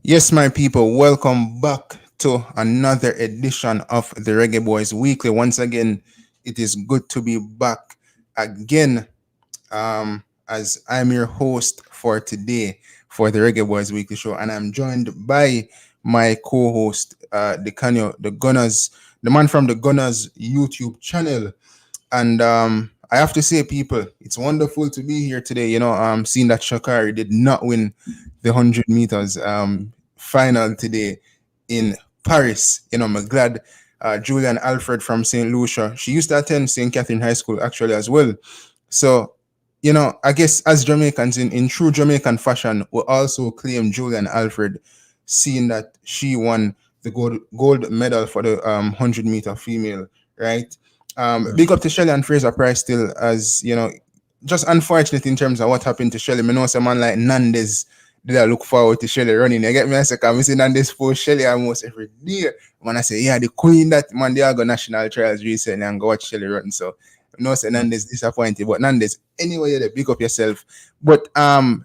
Yes, my people, welcome back to another edition of the Reggae Boys Weekly. Once again, it is good to be back again as I'm your host for today for the Reggae Boys Weekly Show, and I'm joined by my co-host, Dicanio, the man from the Gunners YouTube channel. And I have to say, people, it's wonderful to be here today. Seeing that Shakari did not win the 100 meters final today in Paris. I'm glad Julian Alfred from St. Lucia, she used to attend St. Catherine High School actually as well. So, I guess as Jamaicans in true Jamaican fashion, we also claim Julian Alfred, seeing that she won the gold medal for the 100-meter female, right? Big up to Shelly and Fraser Price still, as just unfortunate in terms of what happened to Shelly. I know someone like Nandez did I look forward to Shelly running. You get me? I say, I'm see Nandez for Shelly almost every day. When I say, yeah, the queen that man, they are go national trials recently and go watch Shelly run. So, no, say Nandez disappointed, but Nandez, anyway, you big up yourself. But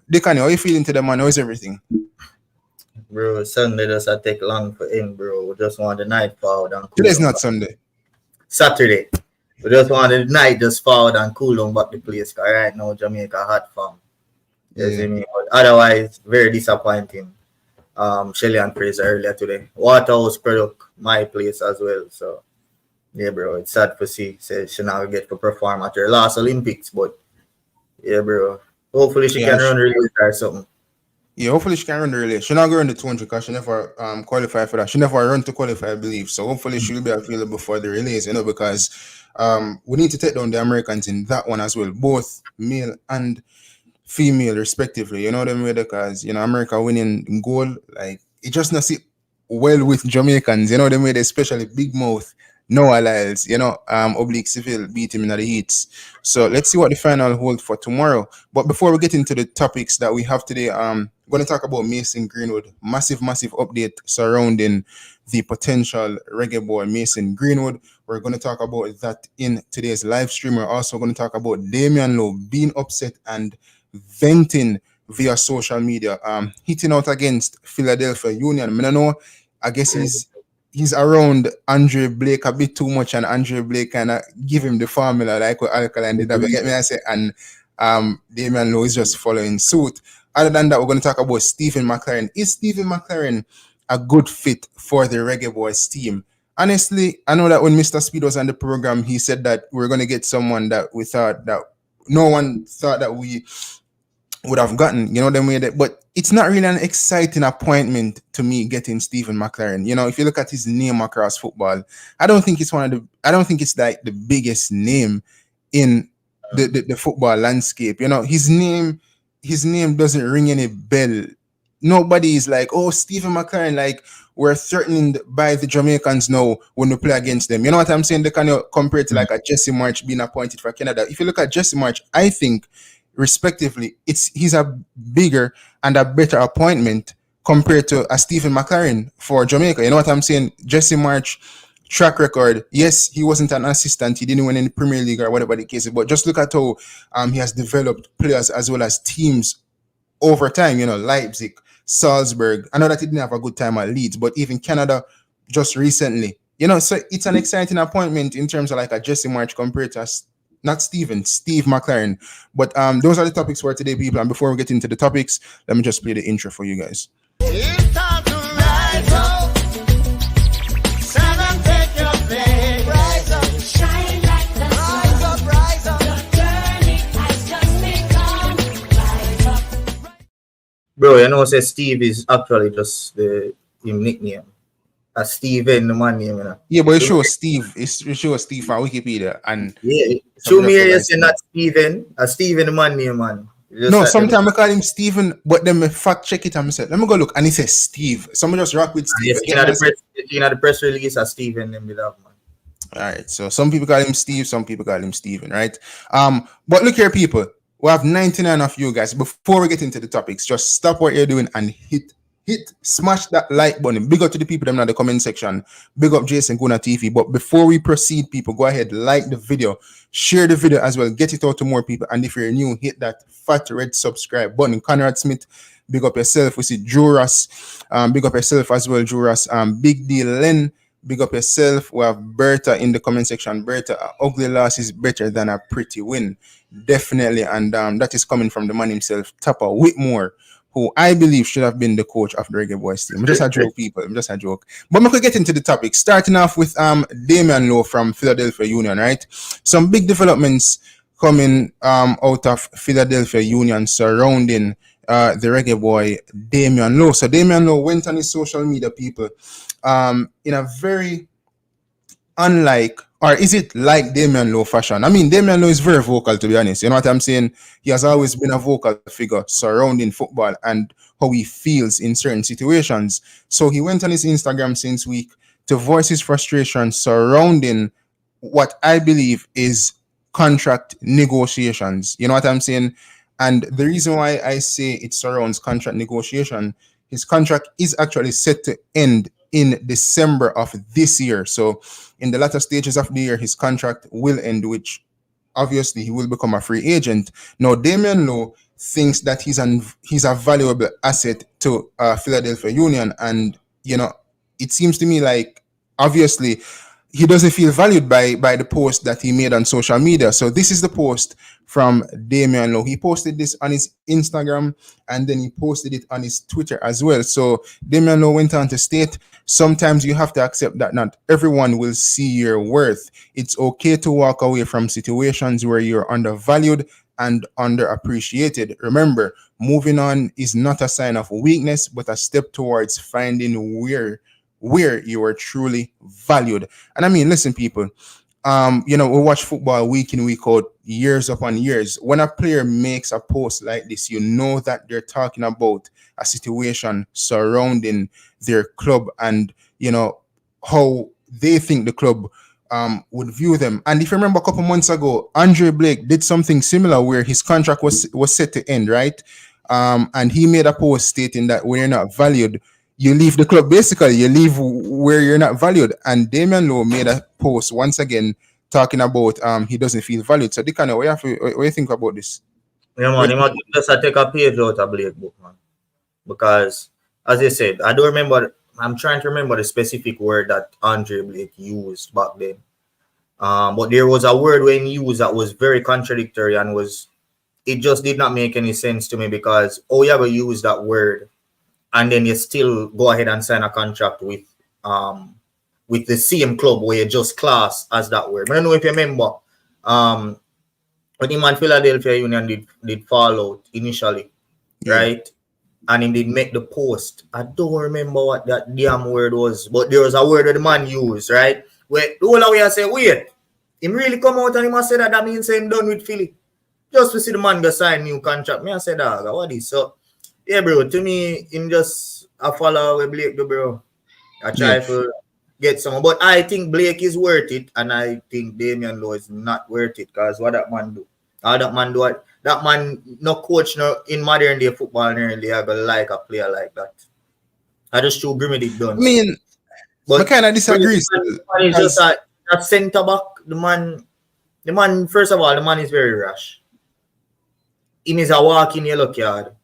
Deacon, how you feeling today, man? How is everything? Bro, Sunday doesn't take long for him, bro. We just want the night forward and cool Today's down not back. Sunday. Saturday. We just want the night just forward and cool down back the place. Cause right now Jamaica hot fam. You see me? But otherwise, very disappointing. Shelly and Fraser earlier today. Waterhouse product, my place as well. So yeah, bro, it's sad to see. Say she now get to perform at her last Olympics, but yeah, bro. Hopefully she Yeah, can run relay or something. yeah, hopefully she can run the relay. She not going to 200 because she never qualified for that. She never run to qualify, I believe. So hopefully she'll be available for the relays, because we need to take down the Americans in that one as well, both male and female respectively. You know what I mean? Because America winning gold, like it just not sit well with Jamaicans. You know what I mean? Especially Big Mouth, Noah Lyles. Oblique Civil beat him in the heats. So let's see what the final hold for tomorrow. But before we get into the topics that we have today, I'm going to talk about Mason Greenwood. Massive update surrounding the potential reggae boy Mason Greenwood. We're going to talk about that in today's live stream. We're also going to talk about Damion Lowe being upset and venting via social media, hitting out against Philadelphia Union. I don't know. I guess he's around Andre Blake a bit too much, and Andre Blake kind of give him the formula like what Alkaline did. You get me? I say, and Damian Lowe is just following suit. Other than that, we're going to talk about Stephen McLaren. Is Stephen McLaren a good fit for the Reggae Boys team? Honestly, I know that when Mr. Speed was on the program, he said that we're going to get someone that we thought that no one thought that we would have gotten, them way that, but it's not really an exciting appointment to me getting Stephen McLaren. If you look at his name across football, I don't think it's like the biggest name in the football landscape. His name doesn't ring any bell. Nobody is like, oh, Stephen McLaren, like we're threatened by the Jamaicans now when we play against them. You know what I'm saying? They can compare it to like a Jesse March being appointed for Canada. If you look at Jesse March, I think respectively, he's a bigger and a better appointment compared to a Stephen McLaren for Jamaica. You know what I'm saying? Jesse March track record. Yes, he wasn't an assistant. He didn't win any Premier League or whatever the case is. But just look at how he has developed players as well as teams over time. Leipzig, Salzburg. I know that he didn't have a good time at Leeds, but even Canada just recently. So it's an exciting appointment in terms of like a Jesse March compared to not Steve McLaren. But those are the topics for today, people. And before we get into the topics, let me just play the intro for you guys. It's time to rise up. Stand and take your place. Rise up. Shine like the sun. Rise up. The journey has just begun. Rise up. Bro, say Steve is actually just the nickname. Steven, the man name, Yeah, but it shows Steve. It shows Steve on Wikipedia. And yeah, show me here, say not Steven. Steven, the man name, man. No, sometimes I call him Steven, but then I fact check it and I said, let me go look. And he says Steve. Someone just rock with Steve. The press release as Steven, then with that, man. All right. So some people call him Steve, some people call him Steven, right? But look here, people. We have 99 of you guys. Before we get into the topics, just stop what you're doing and smash that like button. Big up to the people them in the comment section. Big up Jason Guna TV. But before we proceed, people, go ahead, like the video, share the video as well, get it out to more people. And if you're new, hit that fat red subscribe button. Conrad Smith big up yourself. We see Juras, big up yourself as well, Juras. Big deal, Len. Big up yourself. We have Berta in the comment section. Berta, a ugly loss is better than a pretty win. Definitely. And that is coming from the man himself, Tupper Whitmore, who I believe should have been the coach of the Reggae Boys team. I'm just a joke, people. I'm just a joke. But we could get into the topic. Starting off with Damion Lowe from Philadelphia Union, right? Some big developments coming out of Philadelphia Union surrounding the Reggae boy Damion Lowe. So Damion Lowe went on his social media, people, in a very unlike, or is it like Damion Lowe fashion? I mean, Damion Lowe is very vocal, to be honest. You know what I'm saying? He has always been a vocal figure surrounding football and how he feels in certain situations. So he went on his Instagram since week to voice his frustration surrounding what I believe is contract negotiations. You know what I'm saying? And the reason why I say it surrounds contract negotiation, his contract is actually set to end in December of this year. So in the latter stages of the year, his contract will end, which obviously he will become a free agent. Now, Damion Lowe thinks that he's a valuable asset to Philadelphia Union. And, you know, it seems to me like, obviously, he doesn't feel valued by the post that he made on social media. So this is the post from Damion Lowe. He posted this on his Instagram and then he posted it on his Twitter as well. So Damion Lowe went on to state, sometimes you have to accept that not everyone will see your worth. It's okay to walk away from situations where you're undervalued and underappreciated. Remember, moving on is not a sign of weakness, but a step towards finding where you are truly valued. And I mean, listen, people, you know, we watch football week in, week out, years upon years. When a player makes a post like this, you know that they're talking about a situation surrounding their club and, you know, how they think the club would view them. And if you remember a couple months ago, Andre Blake did something similar where his contract was set to end, right? And he made a post stating that when you're not valued, you leave the club. Basically, you leave where you're not valued. And Damion Lowe made a post once again talking about he doesn't feel valued. So Dicanio, what do you think about this? Yeah, man, he must just take a page out of Blake book, man. Because as I said, I don't remember. I'm trying to remember the specific word that Andre Blake used back then. But there was a word when he used that was very contradictory and it just did not make any sense to me because you ever use that word and then you still go ahead and sign a contract with the same club where you just class as that word. I don't know if you remember when him and Philadelphia Union did fall out initially, right? And he did make the post. I don't remember what that damn word was, but there was a word that the man used, right? Where the whole way I say, wait, him really come out and he must say that means him done with Philly. Just to see the man go sign new contract. Me I say, dog, what is so? Yeah, bro, to me, him just a follow with Blake, bro. I try to get some, but I think Blake is worth it, and I think Damion Lowe is not worth it because what that man do? How that man do what? That man no coach no in modern day football nearly I gonna like a player like that. I just show Greenwood it done. I mean, but I kind of disagree. It's just that centre back, the man, first of all, the man is very rash. Him is a walking yellow card.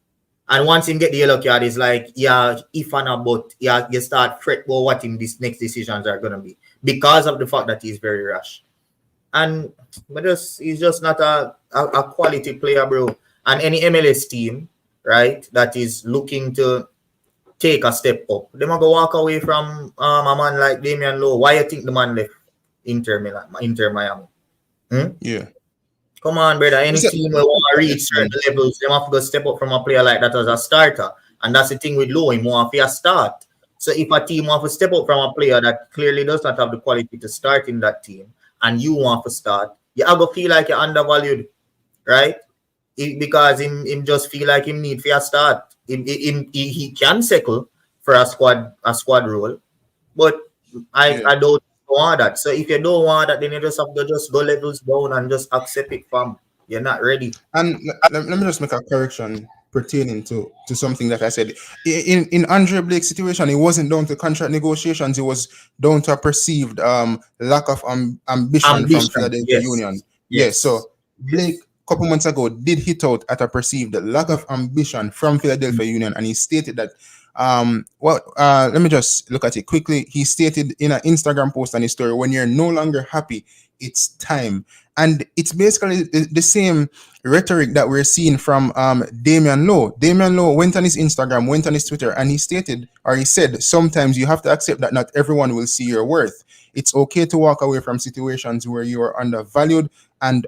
And once him get the yellow card, it's like, if and a but, you start fret about what him these next decisions are gonna be because of the fact that he's very rash. And he's just not a quality player, bro. And any MLS team, right, that is looking to take a step up, they might go walk away from a man like Damion Lowe. Why you think the man left Inter Miami? Yeah. Come on, brother. Any team will want to reach certain levels, they have to go step up from a player like that as a starter. And that's the thing with Lowe, he want to start. So if a team wants to step up from a player that clearly does not have the quality to start in that team, and you want to start, you are going to feel like you're undervalued, right? Because him just feel like him need for a start. He can settle for a squad role, but I don't want that. So if you don't want that, then you just have to just go levels down and just accept it from you're not ready. And let me just make a correction pertaining to something that I said. In Andre Blake's situation, it wasn't down to contract negotiations, it was down to a perceived lack of ambition from Philadelphia Union. Yes. So Blake couple months ago did hit out at a perceived lack of ambition from Philadelphia Union, and he stated that let me just look at it quickly. He stated in an Instagram post on his story, when you're no longer happy, it's time. And it's basically the same rhetoric that we're seeing from Damion Lowe. Damion Lowe went on his Instagram, went on his Twitter, and he stated, or he said, sometimes you have to accept that not everyone will see your worth. It's okay to walk away from situations where you are undervalued and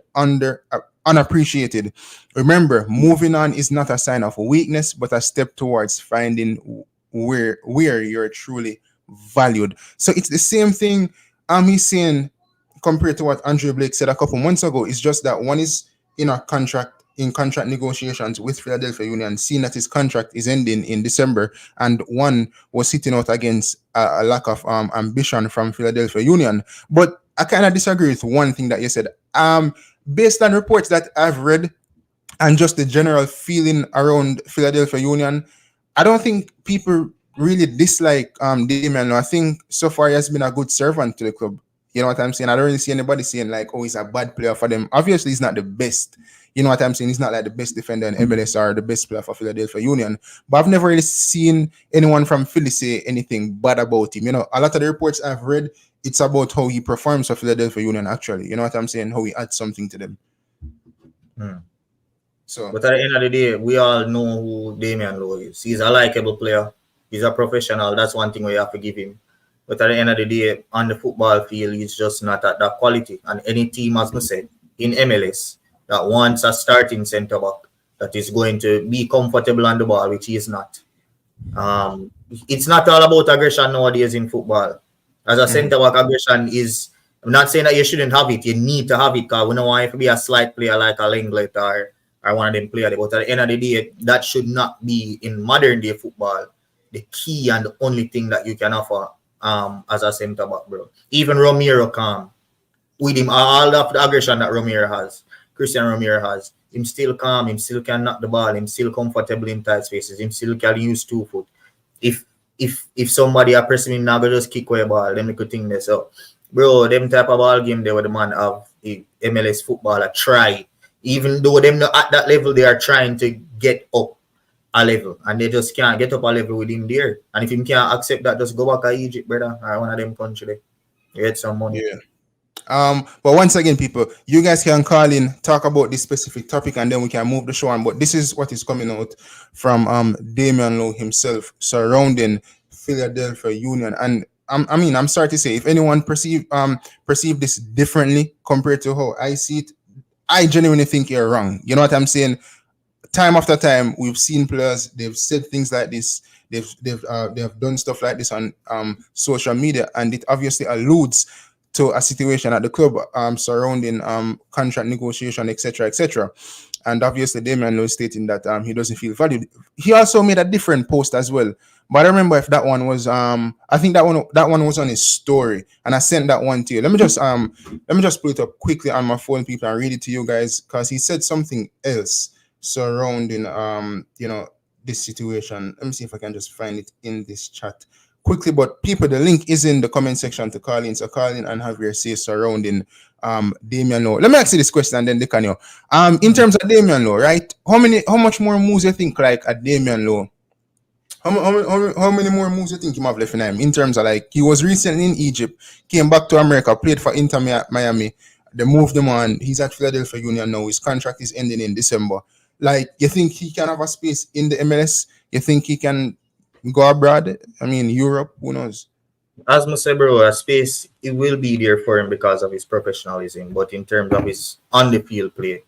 unappreciated. Remember, moving on is not a sign of weakness, but a step towards finding where you're truly valued. So it's the same thing he's saying compared to what Andrew Blake said a couple months ago. It's just that one is in contract negotiations with Philadelphia Union, seeing that his contract is ending in December, and one was sitting out against a lack of ambition from Philadelphia Union. But I kind of disagree with one thing that you said. Based on reports that I've read and just the general feeling around Philadelphia Union, I don't think people really dislike Damion Lowe. I think so far he has been a good servant to the club. You know what I'm saying? I don't really see anybody saying like, oh, he's a bad player for them. Obviously, he's not the best. You know what I'm saying? He's not like the best defender in MLS or the best player for Philadelphia Union. But I've never really seen anyone from Philly say anything bad about him. You know, a lot of the reports I've read, it's about how he performs for Philadelphia Union, actually. You know what I'm saying? How he adds something to them. So, but at the end of the day, we all know who Damion Lowe is. He's a likable player. He's a professional. That's one thing we have to give him. But at the end of the day, on the football field, he's just not at that quality. And any team, as I said, in MLS that wants a starting centre back that is going to be comfortable on the ball, which he is not. It's not all about aggression nowadays in football. As a centre back, aggression is, I'm not saying that you shouldn't have it. You need to have it because we don't want it to be a slight player like a Lenglet or one of them players. But at the end of the day, that should not be in modern day football the key and the only thing that you can offer as a centre back, bro. Even Romero calm. With him, all of the aggression that Christian Romero has, him still calm, him still can knock the ball, him still comfortable in tight spaces, him still can use 2 foot. If somebody are pressing him now, go just kick away a ball, then we could think this. So, bro, them type of ball game, they were the man of the MLS footballer try. Even though them not at that level, they are trying to get up a level, and they just can't get up a level with him there. And if him can't accept that, just go back to Egypt, brother, or one of them country. You get some money. Yeah. But once again, people, you guys can call in, talk about this specific topic, and then we can move the show on. But this is what is coming out from Damion Lowe himself surrounding Philadelphia Union. And I'm sorry to say, if anyone perceive this differently compared to how I see it, I genuinely think you're wrong. You know what I'm saying? Time after time, we've seen players, they've said things like this, they've done stuff like this on social media, and it obviously alludes to a situation at the club surrounding contract negotiation, etc. And obviously Damion Lowe stating that he doesn't feel valued. He also made a different post as well, but I remember if that one was I think that one was on his story, and I sent that one to you. Let me just pull it up quickly on my phone, people, and read it to you guys, because he said something else surrounding this situation. Let me see if I can just find it in this chat quickly. But people, the link is in the comment section to call in. So call in and have your say surrounding Damion Lowe. Let me ask you this question, and then Dicanio. In terms of Damion Lowe, right? How much more moves you think like at Damion Lowe? How many more moves you think you have left in him? In terms of, like, he was recently in Egypt, came back to America, played for Inter Miami. They moved him on. He's at Philadelphia Union now. His contract is ending in December. Like, you think he can have a space in the MLS? You think he can go abroad? I mean, Europe, who knows? As I say, bro, a space, it will be there for him because of his professionalism. But in terms of his on-the-field play,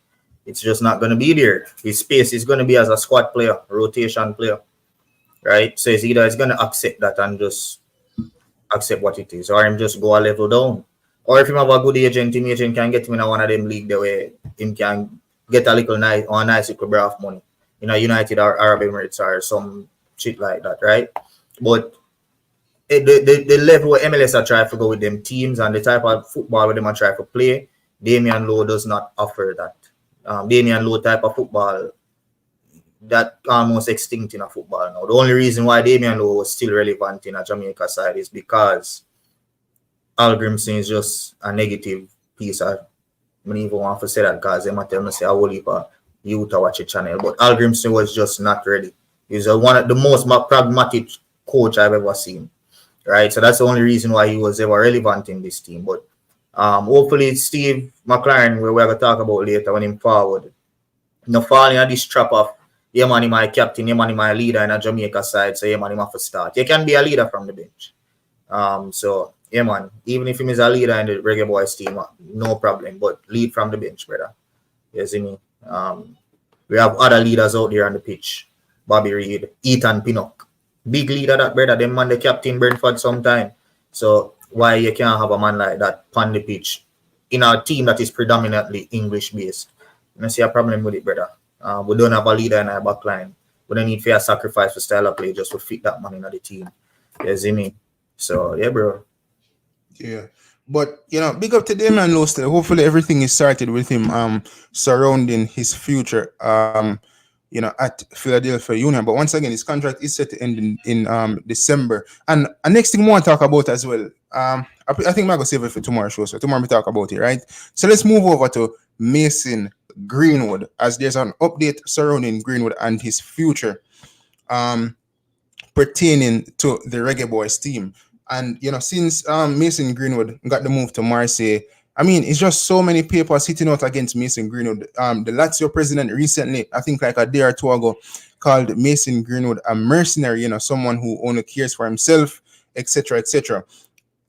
it's just not going to be there. His space is going to be as a squad player, rotation player, right? So it's either he's going to accept that and just accept what it is, or him just go a level down. Or if him have a good agent can get him in one of them league the way him can get a little nice little bit of money, United or Arab Emirates or some shit like that, right? But the level where MLS are trying to go with them teams and the type of football where them are trying to play, Damion Lowe does not offer that. Damion Lowe type of football that almost extinct in a football now. The only reason why Damion Lowe was still relevant in a Jamaica side is because Al Grimson is just a negative piece of I don't even want to say that because they might tell me say I will leave you to watch a channel. But Al Grimson was just not ready. He's one of the most pragmatic coach I've ever seen. Right. So that's the only reason why he was ever relevant in this team. But hopefully Steve McLaren, we're going to talk about later when him forward. No falling on this trap of yeah man, my captain, yeah man, my leader in a Jamaica side, so yeah man, him have to start. You can be a leader from the bench. So yeah man, even if he is a leader in the Reggae Boys team, no problem. But lead from the bench, brother. You see me? We have other leaders out there on the pitch. Bobby Reid, Ethan Pinnock. Big leader that brother, them man the captain Brentford sometime. So why you can't have a man like that on the pitch in our team that is predominantly English based? I see a problem with it, brother. We don't have a leader in our back line. We don't need fair sacrifice for style of play just to fit that man in the team. You see me? So yeah, bro. Yeah. But big up to Damion Lowe still. Hopefully everything is sorted with him surrounding his future at Philadelphia Union. But once again, his contract is set to end in December. And next thing we want to talk about as well. I think I'm gonna save it for tomorrow's show. So tomorrow we talk about it, right? So let's move over to Mason Greenwood, as there's an update surrounding Greenwood and his future pertaining to the Reggae Boys team. And since Mason Greenwood got the move to Marseille, I mean, it's just so many papers hitting out against Mason Greenwood. The Lazio president recently, I think like a day or two ago, called Mason Greenwood a mercenary, someone who only cares for himself, etc., etc.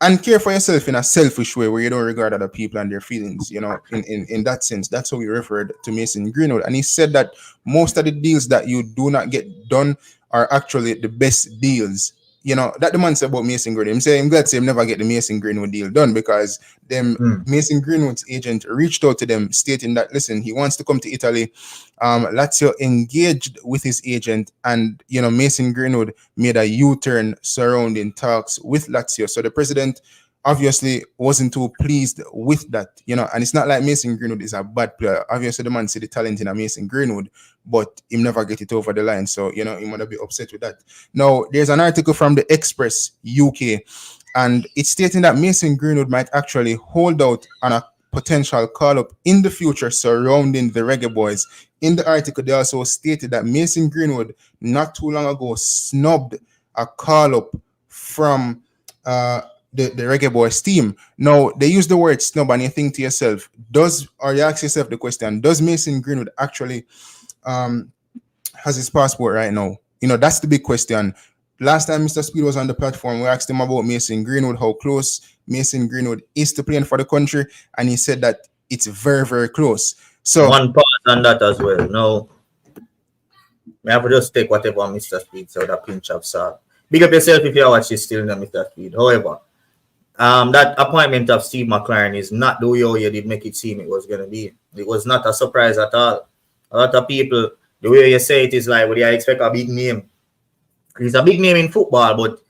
And care for yourself in a selfish way where you don't regard other people and their feelings, in that sense. That's how he referred to Mason Greenwood. And he said that most of the deals that you do not get done are actually the best deals. That the man said about Mason Greenwood. I'm glad to say him never get the Mason Greenwood deal done because Mason Greenwood's agent reached out to them stating that, listen, he wants to come to Italy. Lazio engaged with his agent and, Mason Greenwood made a U-turn surrounding talks with Lazio. So the president obviously wasn't too pleased with that, and it's not like Mason Greenwood is a bad player. Obviously, the man see the talent in a Mason Greenwood, but him never get it over the line. So, he might be upset with that. Now, there's an article from the Express UK, and it's stating that Mason Greenwood might actually hold out on a potential call-up in the future surrounding the Reggae Boys. In the article, they also stated that Mason Greenwood not too long ago snubbed a call-up from the Reggae Boys team. Now, they use the word snub, and you think to yourself, you ask yourself the question, does Mason Greenwood actually has his passport right now? That's the big question. Last time Mr. Speed was on the platform, we asked him about Mason Greenwood, how close Mason Greenwood is to playing for the country, and he said that it's very, very close. So one part on that as well. No, I have to just take whatever Mr. Speed said with a pinch of salt. Big up yourself if you watch this still in Mr. Speed. However, that appointment of Steve McLaren is not the way you did make it seem it was going to be. It was not a surprise at all. A lot of people, the way you say it is like, well, you expect a big name. It's a big name in football, but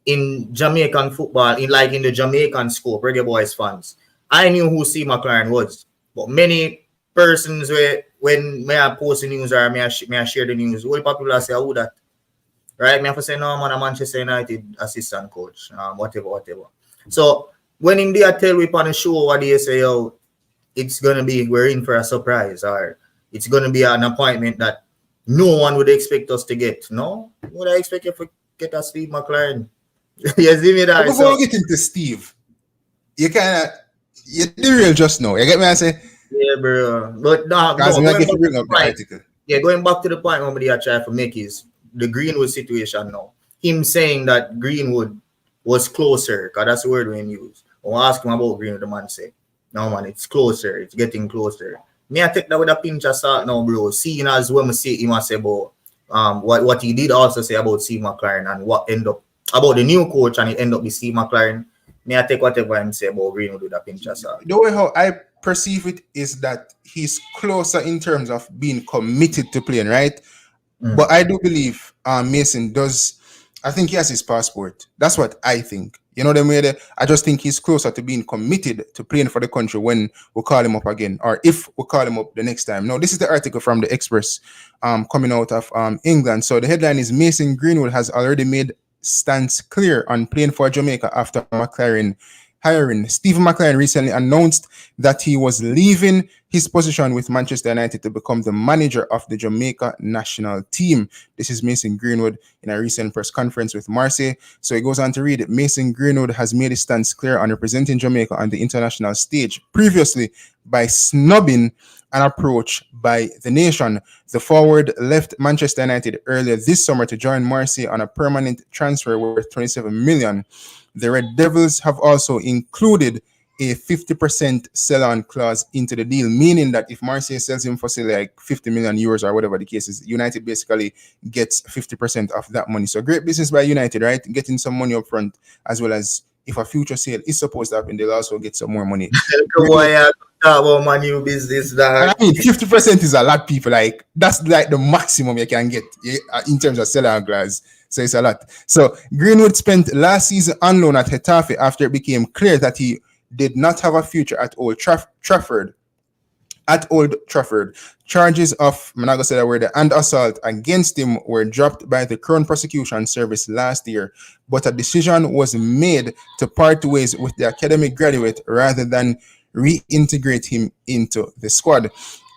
in Jamaican football, in the Jamaican scope, Reggae Boys fans, I knew who Steve McLaren was. But many persons, when I post the news or may I share the news, all people say, who that? Right? Me have to say, no, man, a Manchester United assistant coach, whatever. So when in there tell we on the show what they say, it's gonna be we're in for a surprise, or it's gonna be an appointment that no one would expect us to get. No, would I expect you to get a Steve McLaren? You see me that? Before we get into Steve, you the real just know. You get me? I say, yeah, bro. But no, going back to the point when they are trying to make is the Greenwood situation now. Him saying that Greenwood was closer, because that's the word we use. When I ask him about Greenwood, the man say, no man, it's closer, it's getting closer. Me, I take that with a pinch of salt now, bro. Seeing as when we see him say about what he did also say about Steve McLaren and what end up about the new coach and it end up with Steve McLaren. Me, I take whatever him say about Greenwood with a pinch of salt. The way how I perceive it is that he's closer in terms of being committed to playing, right? But I do believe Mason does. I think he has his passport. That's what I think. You know what I mean? I just think he's closer to being committed to playing for the country when we call him up again, or if we call him up the next time. Now, this is the article from the Express coming out of England. So the headline is Mason Greenwood has already made stance clear on playing for Jamaica after McClaren hiring. Steve McLaren recently announced that he was leaving his position with Manchester United to become the manager of the Jamaica national team. This is Mason Greenwood in a recent press conference with Marseille. So he goes on to read it. Mason Greenwood has made his stance clear on representing Jamaica on the international stage previously by snubbing an approach by the nation. The forward left Manchester United earlier this summer to join Marseille on a permanent transfer worth 27 million. The Red Devils have also included a 50% sell-on clause into the deal, meaning that if Marseille sells him for say like 50 million euros or whatever the case is, United basically gets 50% of that money. So great business by United, right? Getting some money up front, as well as if a future sale is supposed to happen, they'll also get some more money. Talk about my new business, I mean, 50% is a lot, people. Like, that's like the maximum you can get in terms of sell-on clause. So it's a lot. So Greenwood spent last season on loan at Getafe after it became clear that he did not have a future at Old Trafford. At Old Trafford, charges of, I'm not going to say that word, and assault against him were dropped by the Crown Prosecution Service last year, but a decision was made to part ways with the academic graduate rather than reintegrate him into the squad.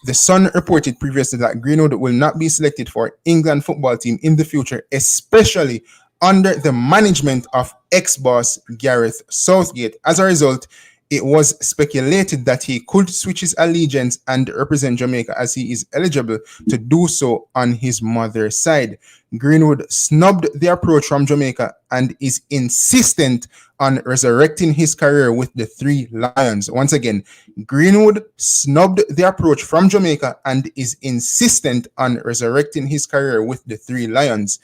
The Sun reported previously that Greenwood will not be selected for England football team in the future, especially under the management of ex-boss Gareth Southgate. As a result, it was speculated that he could switch his allegiance and represent Jamaica, as he is eligible to do so on his mother's side. Greenwood snubbed the approach from Jamaica and is insistent on resurrecting his career with the Three Lions. Once again, Greenwood snubbed the approach from Jamaica and is insistent on resurrecting his career with the Three Lions.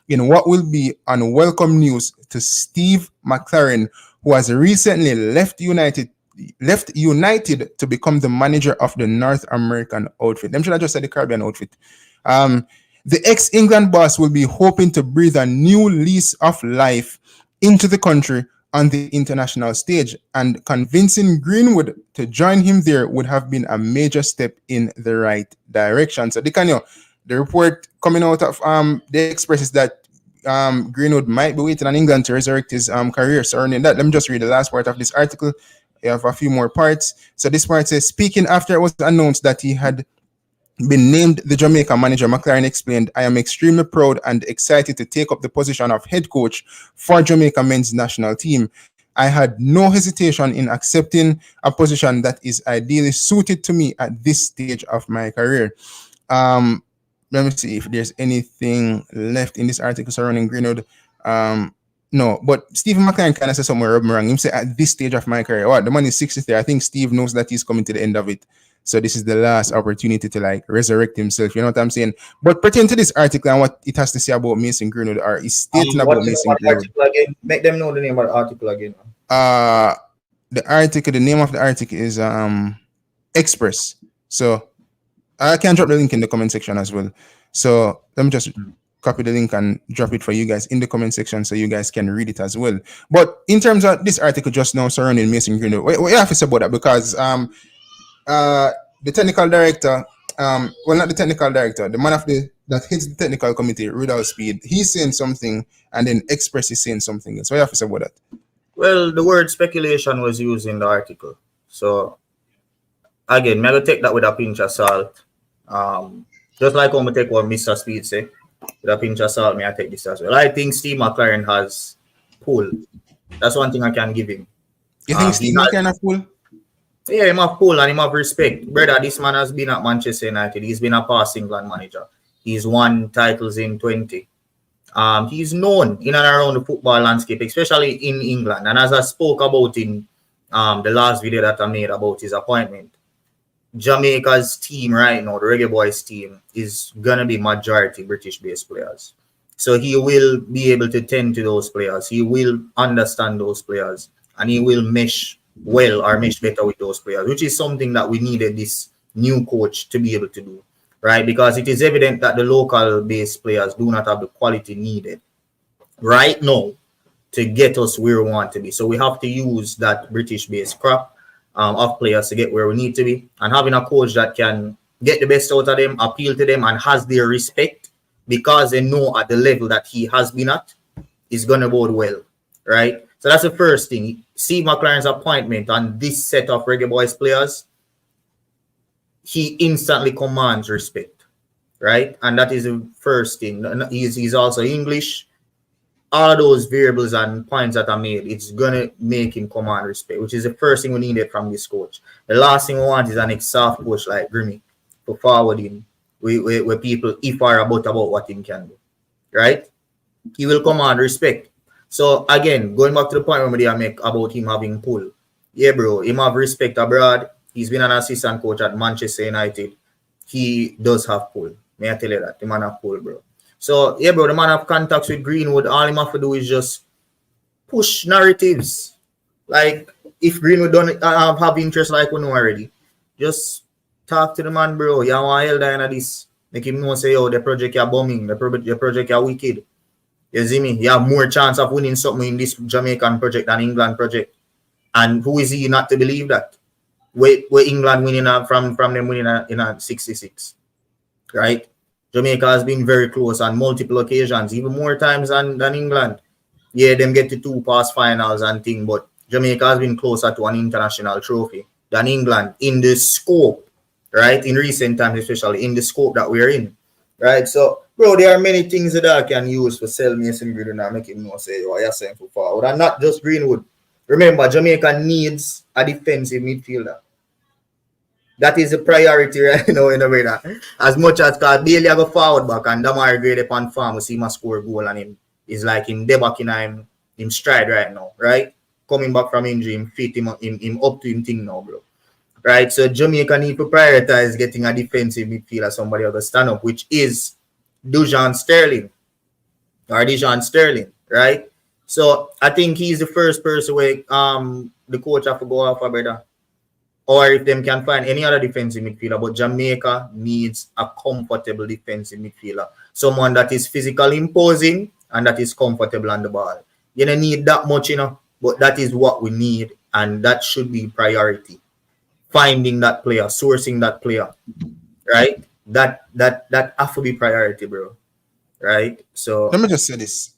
In what will be unwelcome news to Steve McLaren, who has recently left United to become the manager of the North American outfit. Them should have just said the Caribbean outfit. The ex-England boss will be hoping to breathe a new lease of life into the country on the international stage, and convincing Greenwood to join him there would have been a major step in the right direction. So, Dicanio, the report coming out of the Express is that Greenwood might be waiting on England to resurrect his career surrounding that. Let me just read the last part of this article. We have a few more parts. So this part says, speaking after it was announced that he had been named the Jamaica manager, McClaren explained, I am extremely proud and excited to take up the position of head coach for Jamaica men's national team. I had no hesitation in accepting a position that is ideally suited to me at this stage of my career. Let me see if there's anything left in this article surrounding Greenwood. No, but Stephen McLaren kind of said somewhere wrong. He said at this stage of my career, the man is 63. I think Steve knows that he's coming to the end of it. So this is the last opportunity to like resurrect himself. You know what I'm saying? But pertaining to this article and what it has to say about Mason Greenwood, or is stating about Mason Greenwood. Again? Make them know the name of the article again. The name of the article is Express. So I can drop the link in the comment section as well. So let me just copy the link and drop it for you guys in the comment section so you guys can read it as well. But in terms of this article just now surrounding Mason Greenwood, what you have to say about that? Because the technical director, not the technical director, the man that heads the technical committee, Rudolph Speed, he's saying something, and then Express is saying something. So what you have to say about that? Well, the word speculation was used in the article. So again, I'm going to take that with a pinch of salt. Just like I'm going to take what Mr. Speed say, with a pinch of salt, I take this as well. I think Steve McLaren has pull. That's one thing I can give him. You think Steve McLaren has pull? Yeah, him have pull and him have respect. Brother, this man has been at Manchester United. He's been a past England manager. He's won titles in 20. He's known in and around the football landscape, especially in England. And as I spoke about in the last video that I made about his appointment, Jamaica's team right now, the Reggae Boyz team, is going to be majority British-based players. So he will be able to tend to those players. He will understand those players. And he will mesh well or mesh better with those players, which is something that we needed this new coach to be able to do, right? Because it is evident that the local-based players do not have the quality needed right now to get us where we want to be. So we have to use that British-based crop of players to get where we need to be. And having a coach that can get the best out of them, appeal to them, and has their respect because they know at the level that he has been at is going to bode well, right? So that's the first thing. Steve McLaren's appointment on this set of Reggae Boyz players, he instantly commands respect, right? And that is the first thing. He's also English. All those variables and points that are made, it's gonna make him command respect, which is the first thing we needed from this coach. The last thing we want is an ex-soft coach like Grimmy to forward him where people if are about what he can do, right? He will command respect. So again, going back to the point where I make about him having pull. Yeah, bro, him have respect abroad. He's been an assistant coach at Manchester United. He does have pull. May I tell you that? The man have pull, bro. So, yeah, bro, the man have contacts with Greenwood. All him have to do is just push narratives. Like, if Greenwood don't have interest like we know already, just talk to the man, bro. You want to hell down at this. Make him know, say, oh, the project you're bombing. The project you're wicked. You see me? You have more chance of winning something in this Jamaican project than England project. And who is he not to believe that? Where England winning from them winning in a 66, right? Jamaica has been very close on multiple occasions, even more times than England. Yeah, them get to 2 past finals and thing, but Jamaica has been closer to an international trophy than England in the scope, right? In recent times, especially in the scope that we're in, right? So, bro, there are many things that I can use for sell Mason Greenwood and make him know, say, oh, you're saying for forward. And not just Greenwood. Remember, Jamaica needs a defensive midfielder. That is a priority right now in a way that as much as Bailey go forward back and Damari grade upon farm, we see him score goal and him is like in debak in him stride right now, right? Coming back from injury, him fit him up to him thing now, bro. Right? So Jamaica need to prioritize getting a defensive midfielder, somebody else to stand up, which is Dijon Sterling, right? So I think he's the first person where the coach have to go off for brother. Or if them can find any other defensive midfielder, but Jamaica needs a comfortable defensive midfielder. Someone that is physically imposing and that is comfortable on the ball. You don't need that much, but that is what we need, and that should be priority. Finding that player, sourcing that player, right? That have to be priority, bro. Right? So let me just say this.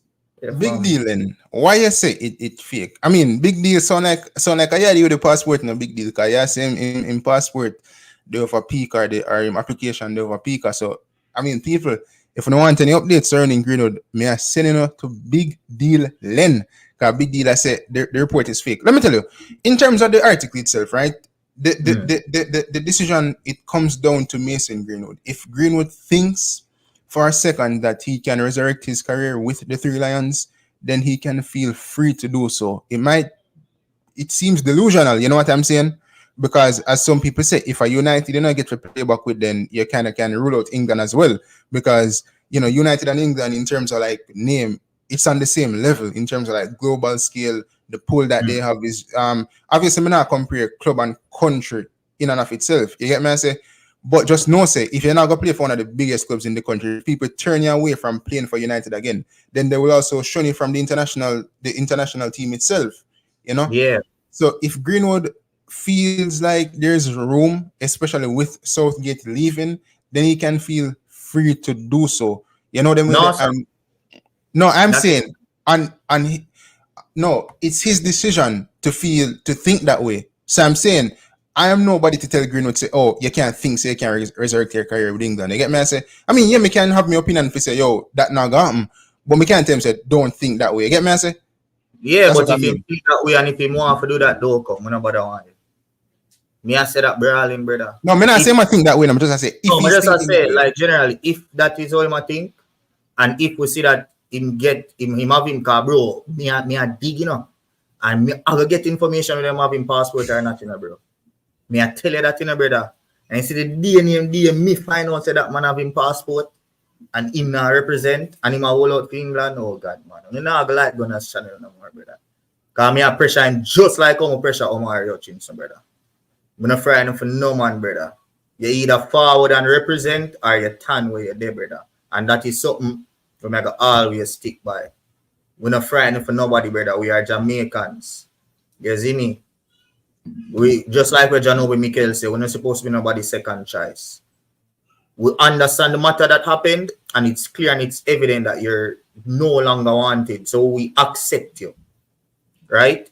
Big deal then. Why you say it fake? I mean, big deal sound like I hear you with the passport, no big deal. Because you say in passport they have a peak or in application they have a peak. So I mean, people, if you don't want any updates surrounding Greenwood, may I send you to Big Deal Len. Because Big Deal I say the report is fake. Let me tell you, in terms of the article itself, right? The decision, it comes down to Mason Greenwood. If Greenwood thinks for a second that he can resurrect his career with the Three Lions, then he can feel free to do so. It seems delusional, you know what I'm saying? Because as some people say, if a United you don't get to play back with, then you kind of can rule out England as well. Because, United and England in terms of like name, it's on the same level in terms of like global scale. The pull that they have is, obviously I'm not compare club and country in and of itself. You get me? I say, but just know, say, if you're not going to play for one of the biggest clubs in the country, if people turn you away from playing for United again, then they will also shun you from the international team itself, Yeah. So if Greenwood feels like there's room, especially with Southgate leaving, then he can feel free to do so. You know what I mean? I'm saying, no, it's his decision to think that way. So I'm saying, I am nobody to tell Greenwood say, oh, you can't think, so you can't resurrect your career with England. You get me? I say, I mean, yeah, me can have my opinion for say, yo, that not got him. But me can't tell him say, don't think that way. You get me? I say, yeah, but if you think that way and if you want to do that, don't come. I nobody want it. Me I say that brawling, brother. No, me not say I think that way. I'm just say, no, I just say like generally, if that is all I think, and if we see that him have him car, bro, me a dig, and me I will get information with him having passport or not, bro. Me I tell you that, brother. And you see the DNA, me find out say that man having passport and him not represent and him a hold out for England. Oh God, man. I'm not gonna like Gunna's channel no more, brother. Cause me a pressure him just like how I pressure Omar Hutchinson, brother. I'm not frightened for no man, brother. You either forward and represent or you turn where you're there, brother. And that is something we make always stick by. We're not frightened for nobody, brother. We are Jamaicans. You see me? We just like what John Obi Mikel said, we're not supposed to be nobody's second choice. We understand the matter that happened, and it's clear and it's evident that you're no longer wanted. So we accept you. Right?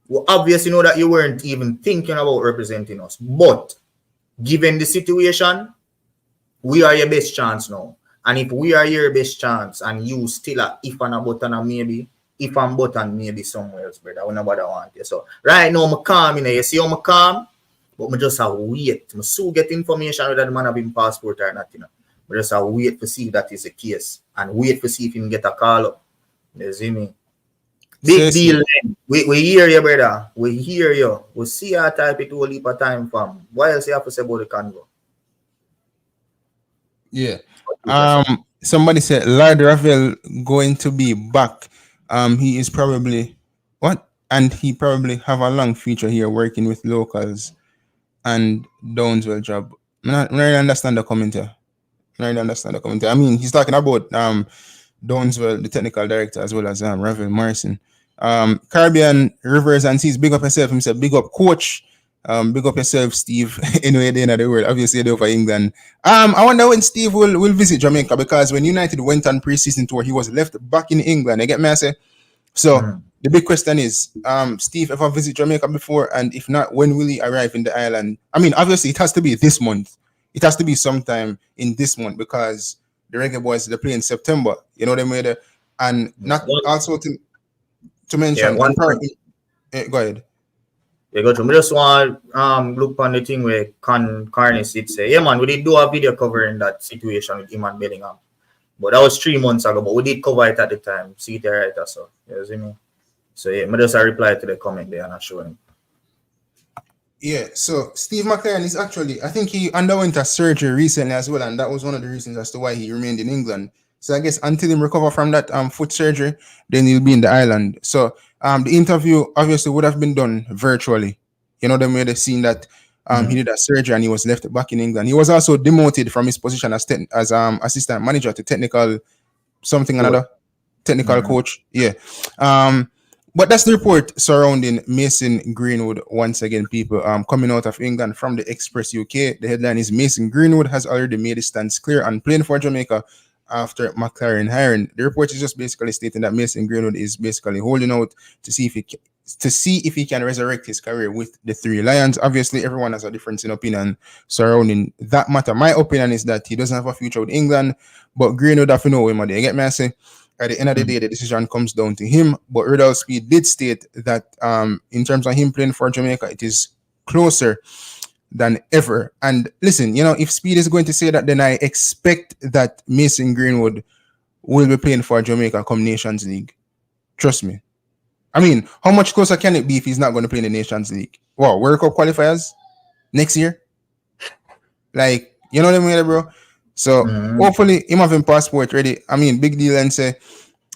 Well, obviously, know that you weren't even thinking about representing us. But given the situation, we are your best chance now. And if we are your best chance and you still a if and a button and maybe, if and button maybe somewhere else, brother, I nobody want you. So right now, I'm calm, you know, you see how I'm calm, but I just have wait. I soon get information whether the man have him passport or not, you know. I just have wait to see if that is the case and wait to see if he can get a call up. You see me? Big deal, man. We hear you, brother. We hear you. We see how type it whole heap of time from. What else you have to say about the Congo? Yeah. Somebody said Lord Ravel going to be back. He is probably what? And he probably have a long future here working with locals and Downswell job. I don't really understand the comment here. I mean, he's talking about Downswell, the technical director, as well as Ravel Morrison. Caribbean Rivers and Seas, big up yourself. Himself, big up coach. Big up yourself, Steve. Anyway, the end of the world, obviously they're over England. I wonder when Steve will visit Jamaica, because when United went on pre-season tour, he was left back in England. You get me? I say. So the big question is, Steve ever visit Jamaica before? And if not, when will he arrive in the island? I mean, obviously it has to be this month. It has to be sometime in this month, because the Reggae Boys, they play in September. You know what I mean? And not also to mention. Yeah, go ahead. Yeah, go to. I just want look on the thing where Carnes did say, yeah, man, we did do a video covering that situation with him and Bellingham. But that was 3 months ago, but we did cover it at the time. See it right, so you see me? So yeah, I just reply to the comment there and I show him. Yeah, so Steve McLaren is actually, I think he underwent a surgery recently as well, and that was one of the reasons as to why he remained in England. So I guess until he recover from that foot surgery, then he'll be in the island. So the interview obviously would have been done virtually. You know, they made a scene that he did a surgery and he was left back in England. He was also demoted from his position as assistant manager to technical technical coach. Yeah. But that's the report surrounding Mason Greenwood. Once again, people coming out of England from the Express UK. The headline is Mason Greenwood has already made his stance clear and playing for Jamaica after McClaren hiring. The report is just basically stating that Mason Greenwood is basically holding out to see if he can resurrect his career with the Three Lions. Obviously, everyone has a difference in opinion surrounding that matter. My opinion is that he doesn't have a future with England, but Greenwood have to know him. You get me? I say, at the end of the day, the decision comes down to him. But Riddle Speed did state that in terms of him playing for Jamaica, it is closer than ever. And listen, you know, if Speed is going to say that, then I expect that Mason Greenwood will be playing for Jamaica come Nations League. Trust me. I mean, how much closer can it be if he's not going to play in the Nations League? Wow, World Cup qualifiers next year? Like, you know what I mean, bro? So hopefully him having passport ready. I mean, big deal and say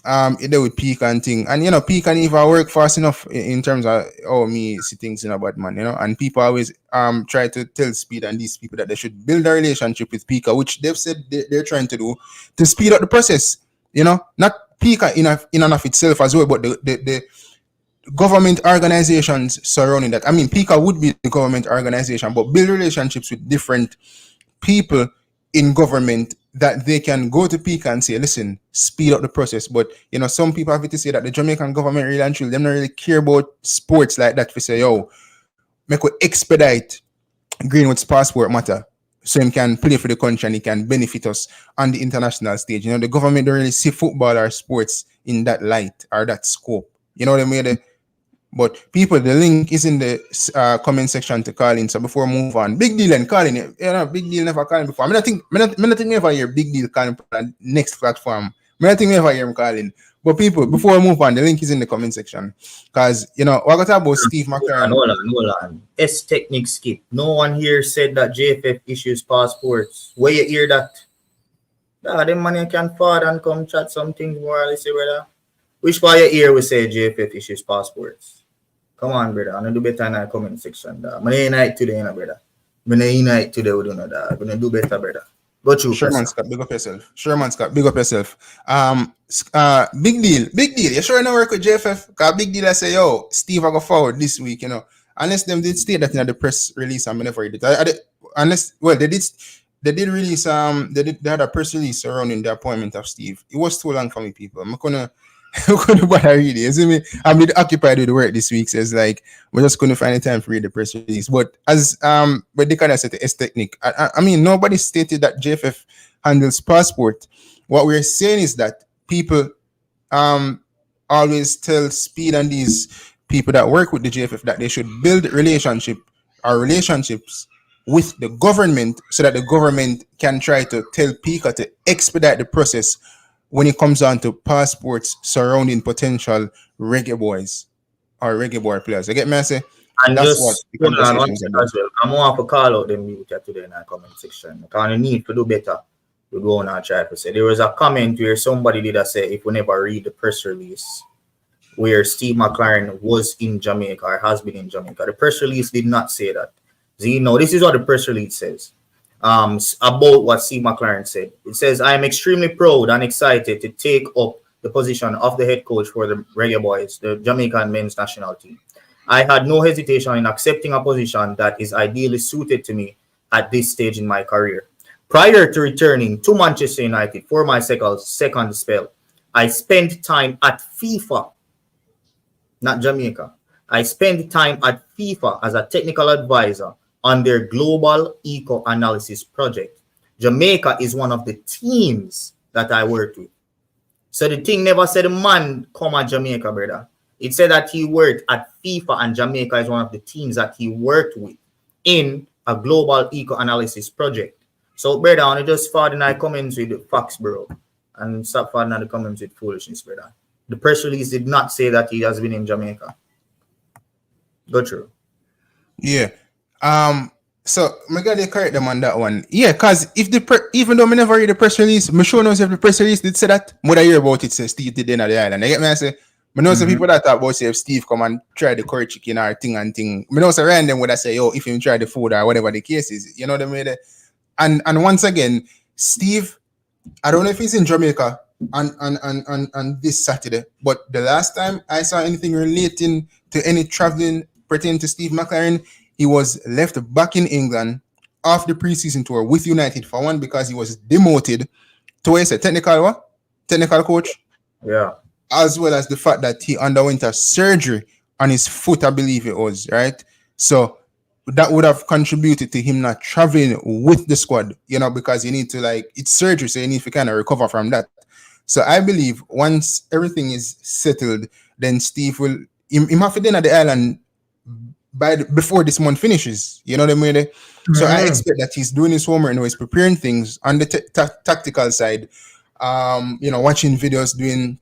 they would peak and thing. And you know, peak and if I work fast enough in terms of me see things in a bad man, you know, and people always try to tell Speed and these people that they should build a relationship with Pika, which they've said they're trying to do to speed up the process, you know, not Pika in and of itself as well, but the government organizations surrounding that. I mean, Pika would be the government organization, but build relationships with different people in government that they can go to Pika and say, listen, speed up the process. But, you know, some people have to say that the Jamaican government really and truly, they don't really care about sports like that. We say, yo, make we expedite Greenwood's passport matter so he can play for the country and he can benefit us on the international stage. You know, the government don't really see football or sports in that light or that scope. You know what I mean? But people, the link is in the comment section to call in. So before we move on, big deal and calling it. You know, big deal never calling before. I don't think we ever hear big deal calling for the next platform. I don't think we ever hear him calling. But people, before we move on, the link is in the comment section. Because, you know, we're going to talk about Steve McLaren. Hold on. S-Technic skip. No one here said that JFF issues passports. Where you hear that? Nah, them money can forward and come chat some things more, let's say, brother. Which part you hear we say JFF issues passports? Come on, brother. I'm going to do better in the comment section. I'm going to unite today, brother. I'm going to unite today with you, brother. I'm going to do better, brother. Go through. Sherman Scott, big up yourself. Big deal. You sure no work with JFF? Because big deal I say, yo, Steve, I go forward this week, you know. Unless them did state that in the press release, I'm never read it. They did release they had a press release surrounding the appointment of Steve. It was too long for me, people. I'm gonna I couldn't bother read it. You see me? I'm been occupied with work this week, so it's like we just couldn't find the time to read the press release. But as but they kind of said it's technique. I mean, nobody stated that JFF handles passport. What we're saying is that people um always tell Speed and these people that work with the JFF that they should build relationships with the government so that the government can try to tell Pika to expedite the process when it comes on to passports surrounding potential reggae boys or reggae boy players. You get me? I say And that's what just the hold on one conversation is second about. as well. I'm going to call out them youth today in the comment section. Because you need to do better. We go on and try to say. There was a comment where somebody did say if we never read the press release where Steve McLaren was in Jamaica or has been in Jamaica. The press release did not say that. So, you know, this is what the press release says about what Steve McLaren said. It says, I am extremely proud and excited to take up the position of the head coach for the Reggae Boys, the Jamaican men's national team. I had no hesitation in accepting a position that is ideally suited to me at this stage in my career. Prior to returning to Manchester United for my second spell, I spent time at FIFA, not Jamaica. I spent time at FIFA as a technical advisor on their global eco analysis project. Jamaica is one of the teams that I worked with. So the thing never said man come at Jamaica, brother. It said that he worked at FIFA and Jamaica is one of the teams that he worked with in a global eco analysis project. So, brother, I want to just forward in the comments with the facts, bro. And stop forwarding in the comments with foolishness, brother. The press release did not say that he has been in Jamaica. Go through. Yeah. So I gotta correct them on that one. Yeah, cause if even though I never read the press release, me sure knows if the press release did say that, what I hear about it says Steve did in the island. I get me, I say, I know some people that talk about say if Steve come and try the curry chicken or thing. I know some random would I say, yo, if him try the food or whatever the case is, you know what I mean? And once again, Steve, I don't know if he's in Jamaica on this Saturday, but the last time I saw anything relating to any traveling pertaining to Steve McLaren, he was left back in England off the preseason tour with United for one because he was demoted to a technical coach. Yeah. As well as the fact that he underwent a surgery on his foot, I believe it was, right? So that would have contributed to him not traveling with the squad, you know, because you need to it's surgery, so you need to kind of recover from that. So I believe once everything is settled, then Steve will have to be at the island before this month finishes. You know what I mean? So I expect that he's doing his homework and he's preparing things on the tactical side. Watching videos, doing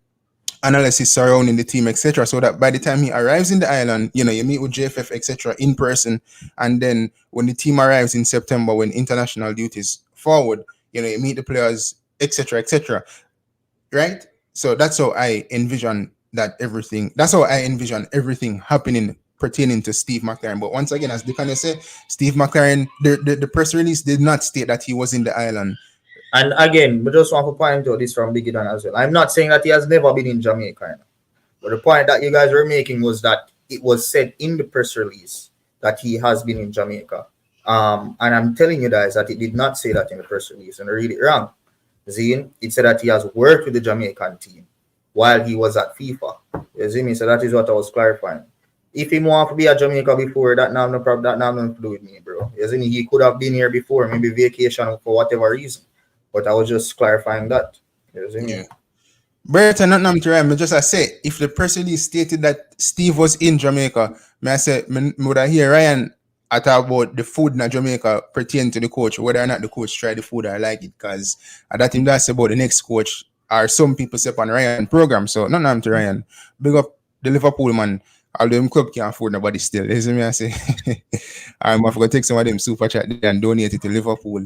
analysis surrounding the team, etc. So that by the time he arrives in the island, you meet with JFF, etc. in person, and then when the team arrives in September, when international duties forward, you meet the players, etc., etc. Right? So that's how I envision everything happening pertaining to Steve McLaren. But once again, as Dicanio said, Steve McLaren, the press release did not state that he was in the island. And again, we just want to point out this from Biggie Dan as well. I'm not saying that he has never been in Jamaica, but the point that you guys were making was that it was said in the press release that he has been in Jamaica. And I'm telling you guys that it did not say that in the press release, and I read it wrong. See, it said that he has worked with the Jamaican team while he was at FIFA. You see me? So that is what I was clarifying. If he want to be at Jamaica before, that now no problem, that now nothing to do with me, bro. You see me? He could have been here before, maybe vacation for whatever reason. But I was just clarifying that. You see me? Yeah. Burton, not to rhyme, just I say, if the press release stated that Steve was in Jamaica, I say, would I hear Ryan talk about the food in Jamaica pertaining to the coach, whether or not the coach tried the food or like it, because that thing that's about the next coach, or some people say on Ryan program. So not to Ryan. Big up the Liverpool man. Although them club can't afford nobody still. You see me? I say, I'm going to take some of them super chat and donate it to Liverpool.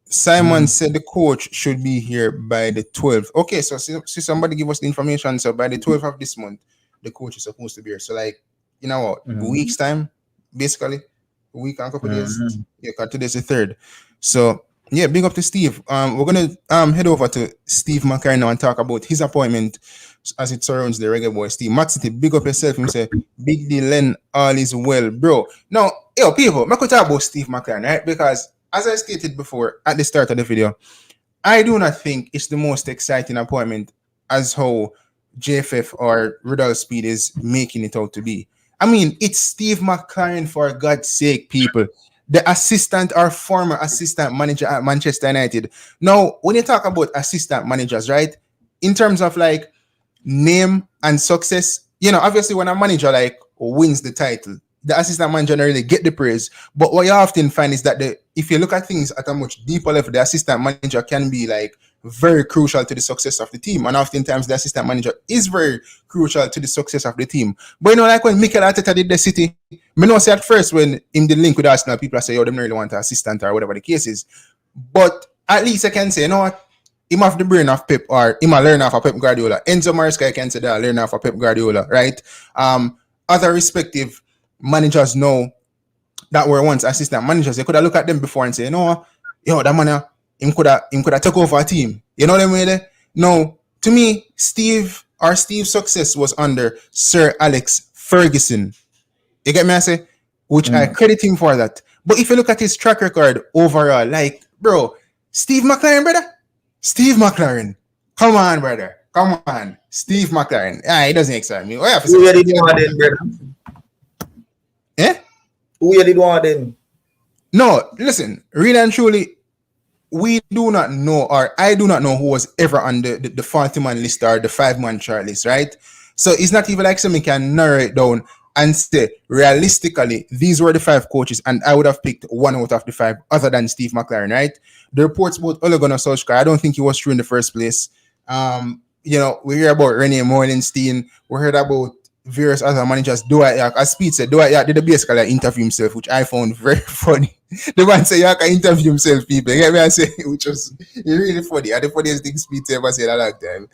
Simon said the coach should be here by the 12th. Okay, so see somebody give us the information. So by the 12th of this month, the coach is supposed to be here. So a week's time, basically. A week and a couple days. Yeah, because today's the 3rd. So yeah, big up to Steve. We're gonna head over to Steve McClaren now and talk about his appointment as it surrounds the Reggae Boy. Steve Maxity, big up yourself. Him say, big deal, Len, all is well, bro. Now, people, I could talk about Steve McClaren, right? Because as I stated before at the start of the video, I do not think it's the most exciting appointment as how JFF or Rudolph Speed is making it out to be. I mean, it's Steve McLaren, for God's sake, people. The assistant or former assistant manager at Manchester United. Now, when you talk about assistant managers, right? In terms of like name and success, obviously when a manager like wins the title, the assistant manager don't really get the praise. But what you often find is that if you look at things at a much deeper level, the assistant manager can be like very crucial to the success of the team. And oftentimes the assistant manager is very crucial to the success of the team. But like when Mikel Arteta did the City, me know say at first when in the link with Arsenal, people say, they don't really want an assistant or whatever the case is. But at least I can say, what? Him have the brain of Pep, or him a learn off of Pep Guardiola. Enzo Maresca, I can say that learn off of Pep Guardiola, right? Other respective managers know that were once assistant managers. They could have looked at them before and say, that man, him could have took over a team. You know what I mean? No, to me, Steve's success was under Sir Alex Ferguson. You get me? I say, which I credit him for that. But if you look at his track record overall, like, bro, Steve McLaren, brother. Steve McLaren. Come on, brother. Come on. Steve McLaren. He doesn't excite me. Who you did want then, brother? Eh? Who you did want then? No, listen. Really and truly, we do not know, or I do not know who was ever on the 40-man list or the 5-man chart list, right? So it's not even like something can narrow it down and say, realistically, these were the 5 coaches, and I would have picked one out of the 5 other than Steve McLaren, right? The reports about Ole Gunnar Solskjaer, I don't think he was true in the first place. We hear about Rene Molenstein. We heard about various other managers. Dwight York, as Pete said, Dwight York did basically interview himself, which I found very funny. The man said York interview himself, people. You get me? I say, which was really funny. And the funniest thing Pete ever said at that time.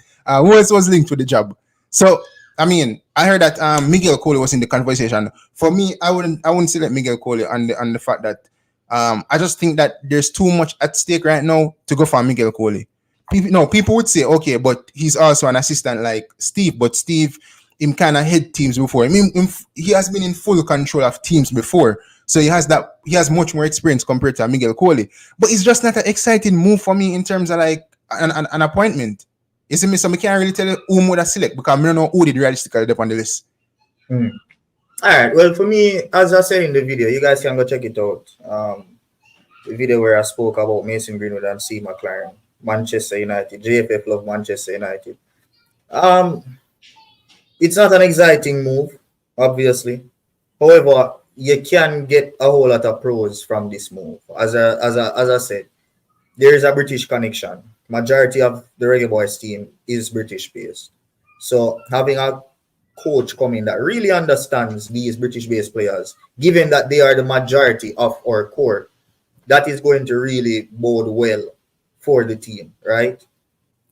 Who else was linked with the job? So, I mean, I heard that Miguel Coley was in the conversation. For me, I wouldn't select Miguel Coley on the fact that I just think that there's too much at stake right now to go for Miguel Coley. People would say, okay, but he's also an assistant like Steve. But Steve, him kind of head teams before. I mean, he has been in full control of teams before. So he has much more experience compared to Miguel Coley. But it's just not an exciting move for me in terms of like an appointment. You see me, so I can't really tell you who would I select because I don't know who did realistically up on the list. All right. Well, for me, as I said in the video, you guys can go check it out. The video where I spoke about Mason Greenwood and Steve McLaren, Manchester United, JFF love Manchester United. It's not an exciting move, obviously. However, you can get a whole lot of pros from this move. As I said, there is a British connection. Majority of the Reggae Boyz team is British based. So having a coach coming that really understands these British based players, given that they are the majority of our core, that is going to really bode well for the team, right?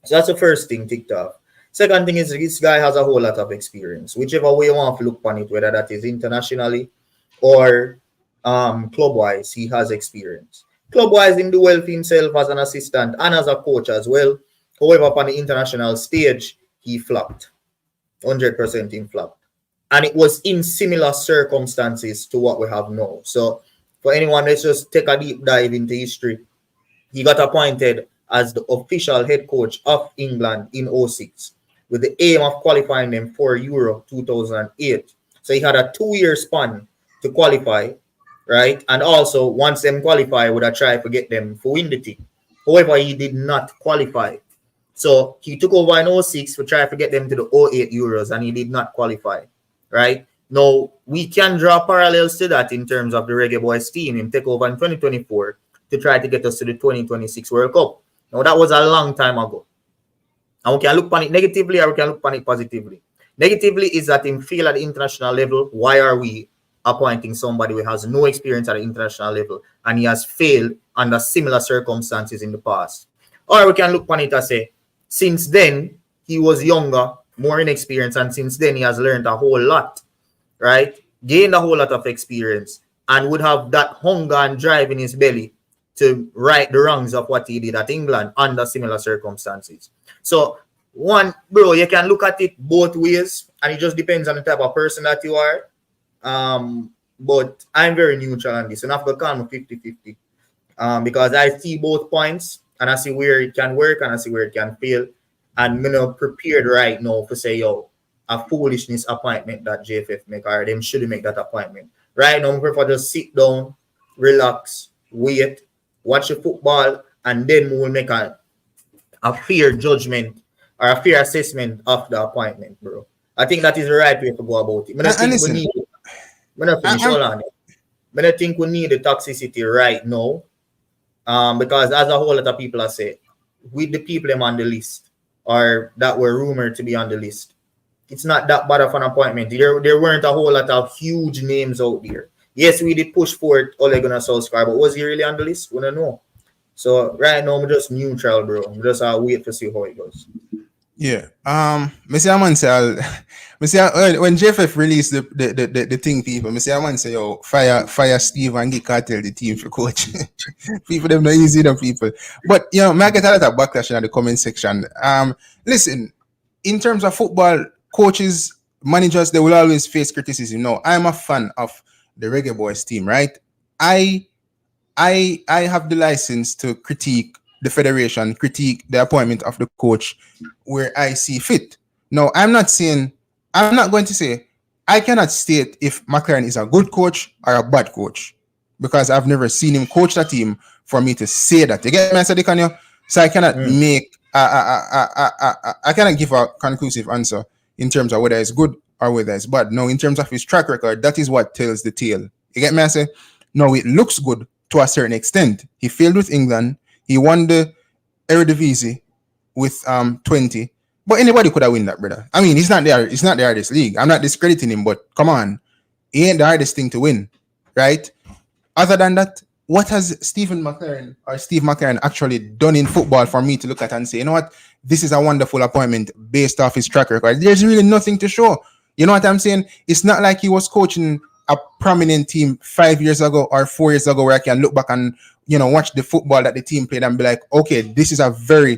So that's the first thing ticked off. Second thing is this guy has a whole lot of experience. Whichever way you want to look on it, whether that is internationally or club-wise, he has experience. Club-wise, him do well for himself as an assistant and as a coach as well. However, upon the international stage, he flopped. 100% in flopped. And it was in similar circumstances to what we have now. So for anyone, let's just take a deep dive into history. He got appointed as the official head coach of England in 2006 with the aim of qualifying them for Euro 2008. So he had a 2-year span to qualify, right? And also, once them qualify, would have tried to get them to win the thing. However, he did not qualify. So he took over in 2006 to try to get them to the 2008 Euros, and he did not qualify, right? Now, we can draw parallels to that in terms of the Reggae Boyz team and take over in 2024 to try to get us to the 2026 World Cup. Now, that was a long time ago. And we can look on it negatively or we can look on it positively. Negatively is that in field at the international level, why are we appointing somebody who has no experience at the international level and he has failed under similar circumstances in the past? Or we can look on it and say, since then, he was younger, more inexperienced, and since then he has learned a whole lot, right? Gained a whole lot of experience and would have that hunger and drive in his belly to right the wrongs of what he did at England under similar circumstances. So, one, bro, you can look at it both ways, and it just depends on the type of person that you are. But I'm very neutral on this, and I've got to call me 50-50 because I see both points, and I see where it can work, and I see where it can fail. And me not prepared right now to say, yo, a foolishness appointment that JFF make, or them should make that appointment. Right now, I prefer just sit down, relax, wait, watch the football, and then we will make a fair judgment or a fair assessment of the appointment, bro. I think that is the right way to go about it. I And think we listen, need, I'm not finish, hold on. I don't think we need the toxicity right now. Because as a whole lot of people are saying, with the people them on the list, or that were rumored to be on the list, it's not that bad of an appointment. There weren't a whole lot of huge names out there. Yes, we did push for it, Ole Gunnar Solskjaer, but was he really on the list? We don't know. So right now, I'm just neutral, bro. I'm just wait to see how it goes. yeah. Me say man say me say when JFF released the thing, people, me say man say yo fire Steve and get Cartel the team for coach. People them not easy them people. But you know, me I get a lot of backlash in the comment section. Listen, in terms of football, coaches, managers, they will always face criticism. No, I'm a fan of the Reggae Boys team, right? I have the license to critique the federation, critique the appointment of the coach where I see fit. No, I'm not going to say, I cannot state if McClaren is a good coach or a bad coach because I've never seen him coach the team for me to say that. You get me, Dicanio? So I cannot make, I cannot give a conclusive answer in terms of whether it's good or whether it's bad. No, in terms of his track record, that is what tells the tale. You get me, I say? No, it looks good to a certain extent. He failed with England. He won the Eredivisie with 20. But anybody could have won that, brother. I mean, it's not the hardest league. I'm not discrediting him, but come on. He ain't the hardest thing to win, right? Other than that, what has Steve McLaren actually done in football for me to look at and say, you know what, this is a wonderful appointment based off his track record? There's really nothing to show. You know what I'm saying? It's not like he was coaching a prominent team 5 years ago or 4 years ago where I can look back and, you know, watch the football that the team played and be like, okay, this is a very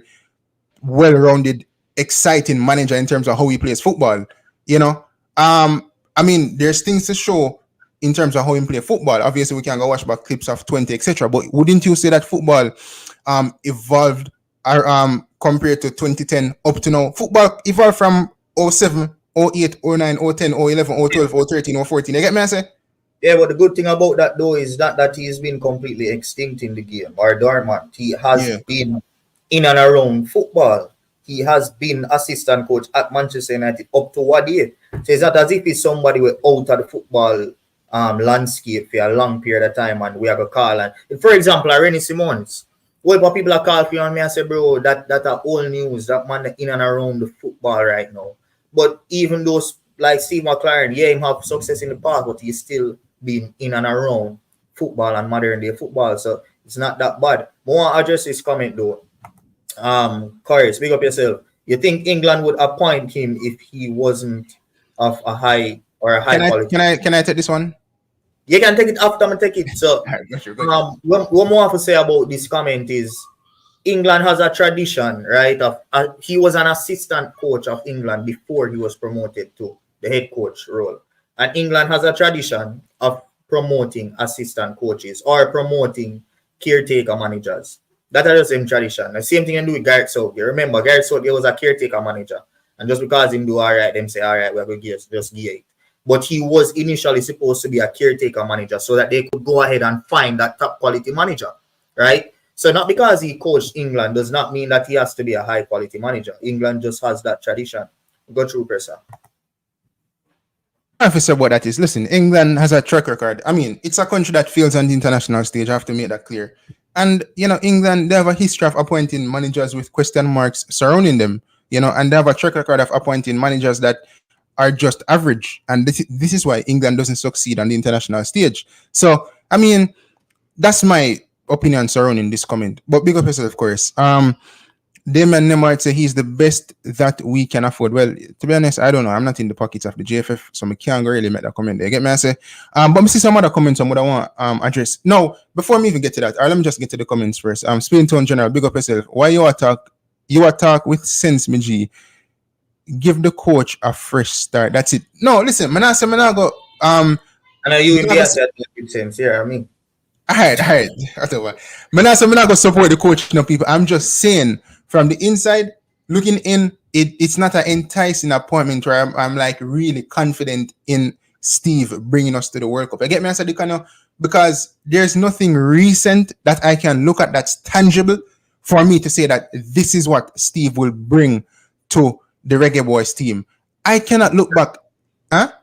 well-rounded, exciting manager in terms of how he plays football. You know, I mean, there's things to show in terms of how he plays football. Obviously, we can go watch back clips of 20, etc. But wouldn't you say that football evolved compared to 2010 up to now? Football evolved from 07, 08, 09, 010, 011, 012, 013, 014. You get me, I say? Yeah, but the good thing about that, though, is not that he's been completely extinct in the game or dormant. He has been in and around football. He has been assistant coach at Manchester United up to what year? So it's not as if he's somebody who out of the football landscape for a long period of time and we have a call. And for example, Rennie Simons, what people are calling for you and me, I say, bro, that are old news, that man in and around the football right now. But even those like Steve McLaren, yeah, he have success in the past, but he's still been in and around football and modern day football. So it's not that bad. I want to address this comment though. Corey, speak up yourself. You think England would appoint him if he wasn't of a high quality? Can I take this one? You can take it after I take it. So what more to say about this comment is England has a tradition, right? He was an assistant coach of England before he was promoted to the head coach role. And England has a tradition of promoting assistant coaches or promoting caretaker managers. That is the same tradition. The same thing you do with Gareth Southgate. Remember, Gareth Southgate was a caretaker manager. And just because him do all right, them say, all right, we're going to just give it. But he was initially supposed to be a caretaker manager so that they could go ahead and find that top quality manager, right? So not because he coached England does not mean that he has to be a high quality manager. England just has that tradition. Go through, Persa. Officer, what that is, listen, England has a track record. I mean, it's a country that fails on the international stage. I have to make that clear. And, you know, England, they have a history of appointing managers with question marks surrounding them, you know, and they have a track record of appointing managers that are just average. And this is why England doesn't succeed on the international stage. So, I mean, that's my opinion surrounding this comment. But big up yourself, of course. Damion Lowe might say he's the best that we can afford. Well, to be honest, I don't know. I'm not in the pockets of the JFF, so I can't really make that comment there. Get me? I say, but I see some other comments on what I want address. No, before me even get to that, let me just get to the comments first. Spin Tone General, big up yourself. Why you attack with sense, me G. Give the coach a fresh start. That's it. No, listen, man, I go. And you with sense, yeah, I mean. All right. Whatever. Man, I go support the coach, you know, people. I'm just saying. From the inside, looking in, it's not an enticing appointment where I'm like really confident in Steve bringing us to the World Cup. I get me, I said, because there's nothing recent that I can look at that's tangible for me to say that this is what Steve will bring to the Reggae Boys team. I cannot look back. Huh?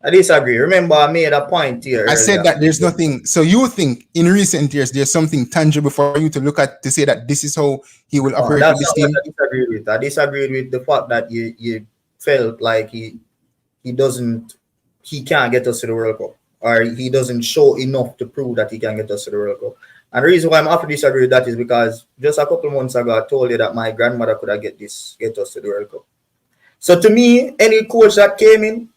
I disagree. Remember, I made a point here. I said that there's nothing. So you think in recent years there's something tangible for you to look at to say that this is how he will operate with this team? I disagree with the fact that you felt like he can't get us to the World Cup, or he doesn't show enough to prove that he can get us to the World Cup. And the reason why I'm often disagree with that is because just a couple months ago I told you that my grandmother could have get us to the World Cup. So to me, any coach that came in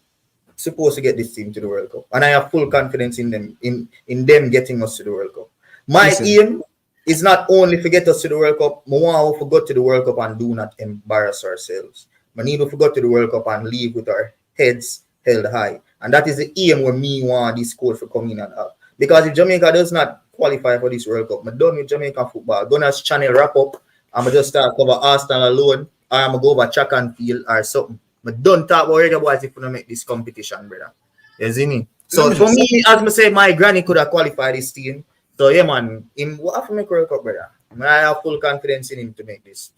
supposed to get this team to the World Cup, and I have full confidence in them in them getting us to the World Cup. My aim is not only to get us to the World Cup. I want to go to the World Cup and do not embarrass ourselves. I need to go to the World Cup and leave with our heads held high, and that is the aim where me want this coach to come in and have. Because if Jamaica does not qualify for this World Cup, I'm done with Jamaican football. Gunners channel wrap up. I'm just start cover Arsenal alone, or I'm go over track and field or something. But don't talk about Reggae Boys if you don't make this competition, brother. You see me? So for me, as I say, my granny could have qualified this team. So yeah, man, him will have to make World Cup, brother. I have full confidence in him to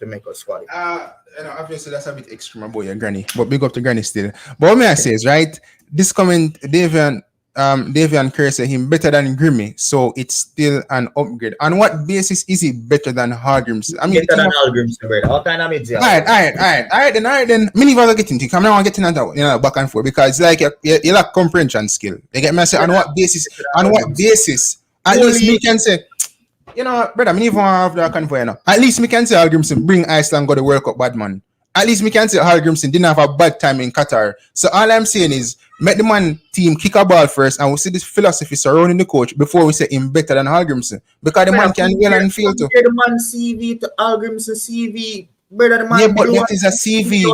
make us qualify. Obviously that's a bit extreme about your granny, but big up to granny still. But what may I say is, right, this comment, Damion Kerr said him better than Grimmy, so it's still an upgrade. On what basis is he better than Hargreaves? I mean, better than Hargreaves, brother. What kind of media? All right, then. Me never get into it. I'm not getting into back and forth because like you lack comprehension skill. You get me? I say on what basis? On what basis? At least me can say, brother, me never have that kind of At least me can say Hargreaves bring Iceland go the World Cup, bad man. At least me can say Hargreaves didn't have a bad time in Qatar. So all I'm saying is, make the man team kick a ball first, and we'll see this philosophy surrounding the coach before we say him better than Hargreaves. Because the man can yell and feel too. The man CV to Hargreaves CV. Brother, the man yeah, but that is a CV.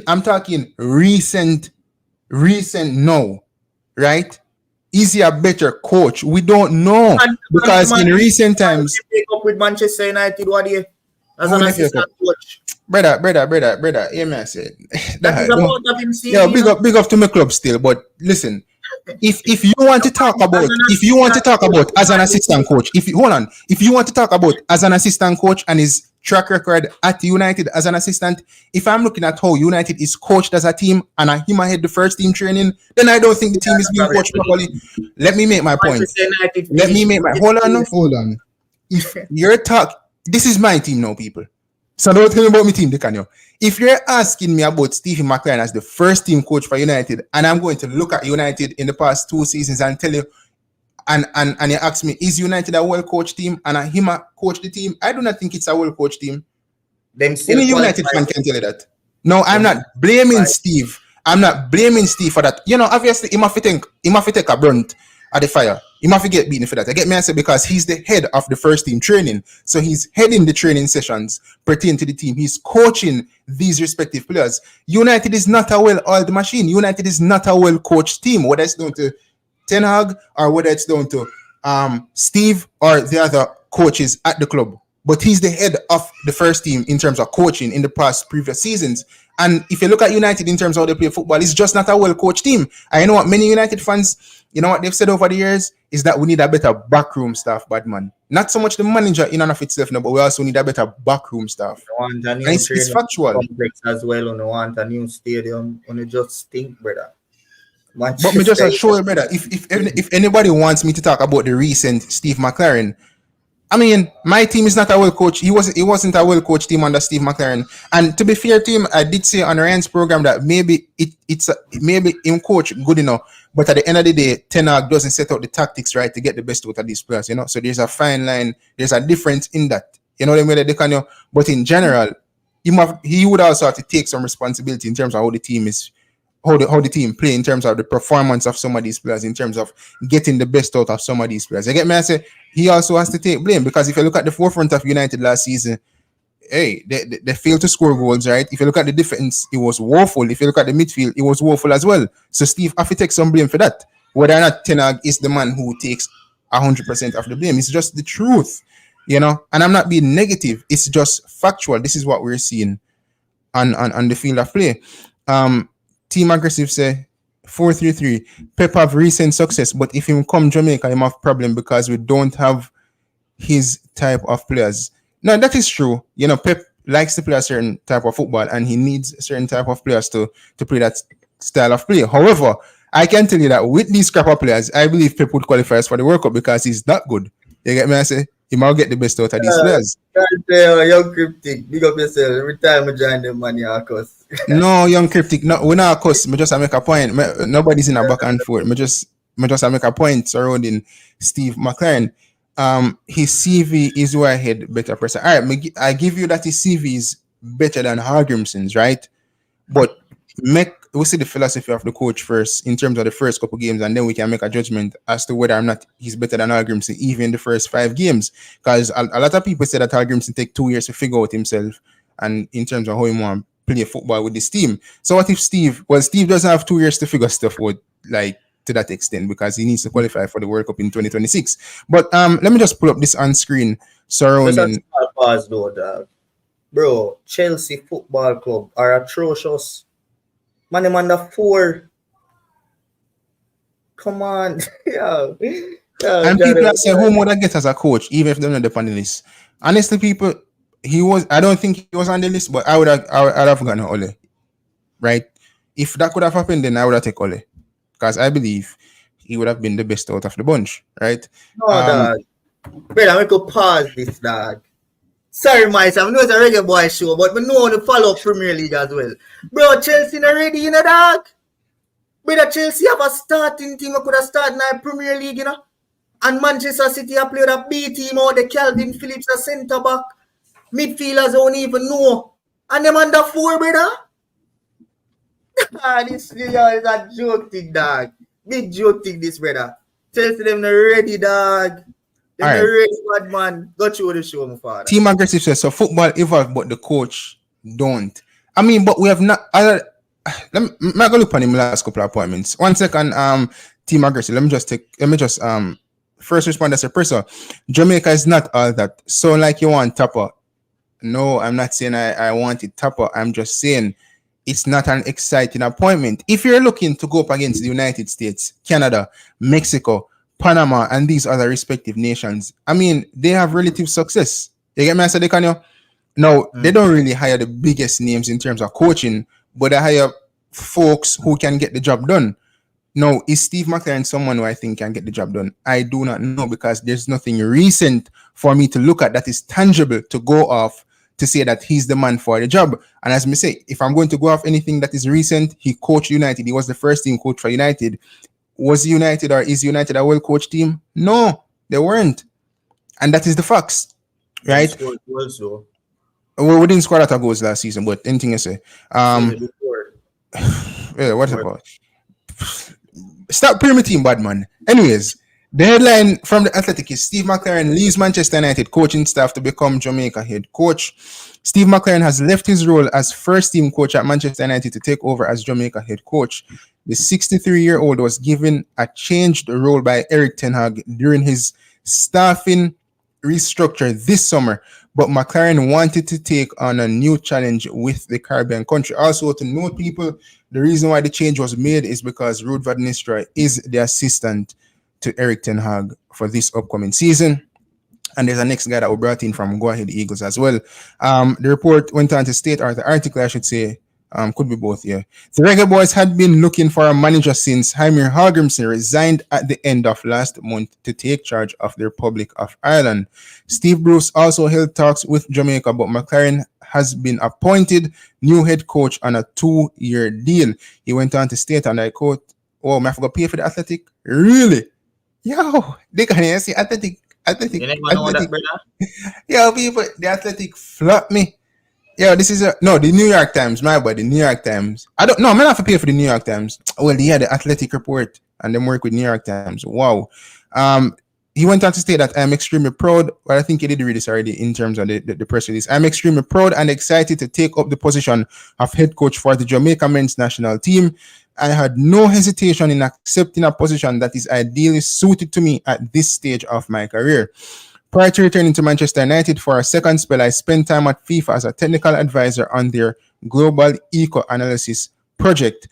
I'm talking recent now, right? Is he a better coach? We don't know because in recent times, pick up with Manchester United, what do you? As an assistant coach. Brother, yeah, man, I said that is about of him saying, yeah, big up to my club still. But listen, if you want to talk about as an assistant coach, if you want to talk about as an assistant coach and his track record at United as an assistant, if I'm looking at how United is coached as a team and him ahead the first team training, then I don't think the team is being coached properly. Let me make my point. Hold on. If you're this is my team now, people. So don't tell me about my team, Dicanio. If you're asking me about Steve McLaren as the first team coach for United, and I'm going to look at United in the past 2 seasons and tell you, and you ask me, is United a well-coached team and him coach the team? I do not think it's a well-coached team. Any United fan can tell you that. No, I'm not blaming Steve. I'm not blaming Steve for that. Obviously, he must take a brunt at the fire. He must get beaten for that. I get me answer because he's the head of the first team training. So he's heading the training sessions pertaining to the team. He's coaching these respective players. United is not a well-oiled machine. United is not a well-coached team, whether it's down to Ten Hag or whether it's down to Steve or the other coaches at the club. But he's the head of the first team in terms of coaching in the previous seasons. And if you look at United in terms of how they play football, it's just not a well-coached team. And you know what many United fans, what they've said over the years is that we need a better backroom staff, bad man. Not so much the manager in and of itself, no, but we also need a better backroom staff. And it's factual. Complex as well. On want a new stadium. On just think, brother. But me just assure you, brother, if anybody wants me to talk about the recent Steve McLaren, I mean, my team is not a well coached. He wasn't a well coached team under Steve McLaren. And to be fair to him, I did say on Ryan's program that maybe maybe him coach good enough, but at the end of the day, Ten Hag doesn't set out the tactics right to get the best out of these players. So there's a fine line. There's a difference in that. You know what I mean? Dicanio. But in general, he would also have to take some responsibility in terms of how the team is. How the team play in terms of the performance of some of these players, in terms of getting the best out of some of these players. You get me? I say he also has to take blame because if you look at the forefront of United last season, they failed to score goals, right? If you look at the defense, it was woeful. If you look at the midfield, it was woeful as well. So Steve have to take some blame for that. Whether or not Ten Hag is the man who takes 100% of the blame, it's just the truth. you know. And I'm not being negative. It's just factual. This is what we're seeing on the field of play. Team Aggressive say 4-3-3. Pep have recent success, but if him come Jamaica, him have problem because we don't have his type of players. Now that is true. You know, Pep likes to play a certain type of football, and he needs a certain type of players to play that style of play. However, I can tell you that with these scrapper players, I believe Pep would qualify us for the World Cup because he's that good. You get me? I say he might get the best out of these players. Young cryptic, big up yourself. Every time I join them, man, you cuss. No, young cryptic. No, we're not cuss. Me just make a point. Nobody's in a back and forth. Me just make a point surrounding Steve McLaren. His CV is way ahead better person. All right, I give you that his CV is better than Hargrimson's, right? But we see the philosophy of the coach first in terms of the first couple games, and then we can make a judgment as to whether or not he's better than Hargrimson even in the first 5 games. Because a lot of people say that Hargrimson take 2 years to figure out himself, and in terms of how he want to play football with this team. So what if Steve doesn't have 2 years to figure stuff out, like, to that extent, because he needs to qualify for the World Cup in 2026. But let me just pull up this on screen surrounding. Pause though, dog. Bro, Chelsea Football Club are atrocious. Man, them under 4. Come on. And people are saying, who would I get as a coach, even if they're not on the list? Honestly, people, I don't think he was on the list, but I'd have gotten Ole. Right? If that could have happened, then I would have taken Ole. Because I believe he would have been the best out of the bunch, right? No, dog. Brother, I'm going to pause this, dog. Sorry, myself. I know it's a Reggae Boy show, but we know how to follow Premier League as well. Bro, Chelsea not ready, you know, dog. Brother, Chelsea have a starting team. I could have started in Premier League, you know. And Manchester City have played a B team out. The Calvin Phillips, a centre back. Midfielders don't even know. And them under 4, brother. This is a joke thing, dog. Big joke thing, this, brother. Chelsea them not ready, dog. They're not ready, bad man. Go through the show, my father. Team Aggressive says, so football evolved, but the coach don't. I mean, but we have not. Let me go look on him last couple of appointments. 1 second, Team Aggressive. Let me just first respond as a person. Jamaica is not all that. So like you want Tupper. No, I'm not saying I wanted Tupper. I'm just saying it's not an exciting appointment. If you're looking to go up against the United States, Canada, Mexico, Panama, and these other respective nations, I mean, they have relative success. You get me, I said, Dicanio? No, they don't really hire the biggest names in terms of coaching, but they hire folks who can get the job done. Now, is Steve McLaren someone who I think can get the job done? I do not know, because there's nothing recent for me to look at that is tangible to go off to say that he's the man for the job. And as me say, if I'm going to go off anything that is recent, he coached United. He was the first team coach for United. Was United or is United a well-coached team? No, they weren't. And that is the facts, right? Also. Well, we didn't score a lot of goals last season, but anything I say. Yeah, what about? Stop pyramid team, bad man. Anyways, the headline from the Athletic is Steve McLaren leaves Manchester United coaching staff to become Jamaica head coach. Steve McLaren has left his role as first team coach at Manchester United to take over as Jamaica head coach. The 63-year-old was given a changed role by Eric Ten Hag during his staffing restructure this summer, but McClaren wanted to take on a new challenge with the Caribbean country. Also, to note, people, the reason why the change was made is because Ruud van Nistelrooy is the assistant to Eric Ten Hag for this upcoming season. And there's a next guy that we brought in from Go Ahead Eagles as well. The report went on to state, or the article, I should say, could be both, yeah. The Reggae Boys had been looking for a manager since Jaime Hargrimson resigned at the end of last month to take charge of the Republic of Ireland. Steve Bruce also held talks with Jamaica, but McClaren has been appointed new head coach on a 2-year deal. He went on to state, and I quote, "Oh, I forgot to pay for the Athletic? Really? Yo, they can see Athletic. You never know that, brother? Yo, people, the Athletic flopped me. Yeah, this is the New York Times, my boy, the New York Times. I don't know, I'm gonna have to pay for the New York Times. Well, yeah, the Athletic report, and them work with New York Times. Wow. He went on to state that I'm extremely proud. Well, I think he did read this already in terms of the press release. I'm extremely proud and excited to take up the position of head coach for the Jamaica men's national team. I had no hesitation in accepting a position that is ideally suited to me at this stage of my career. Prior to returning to Manchester United for a second spell, I spent time at FIFA as a technical advisor on their global eco-analysis project.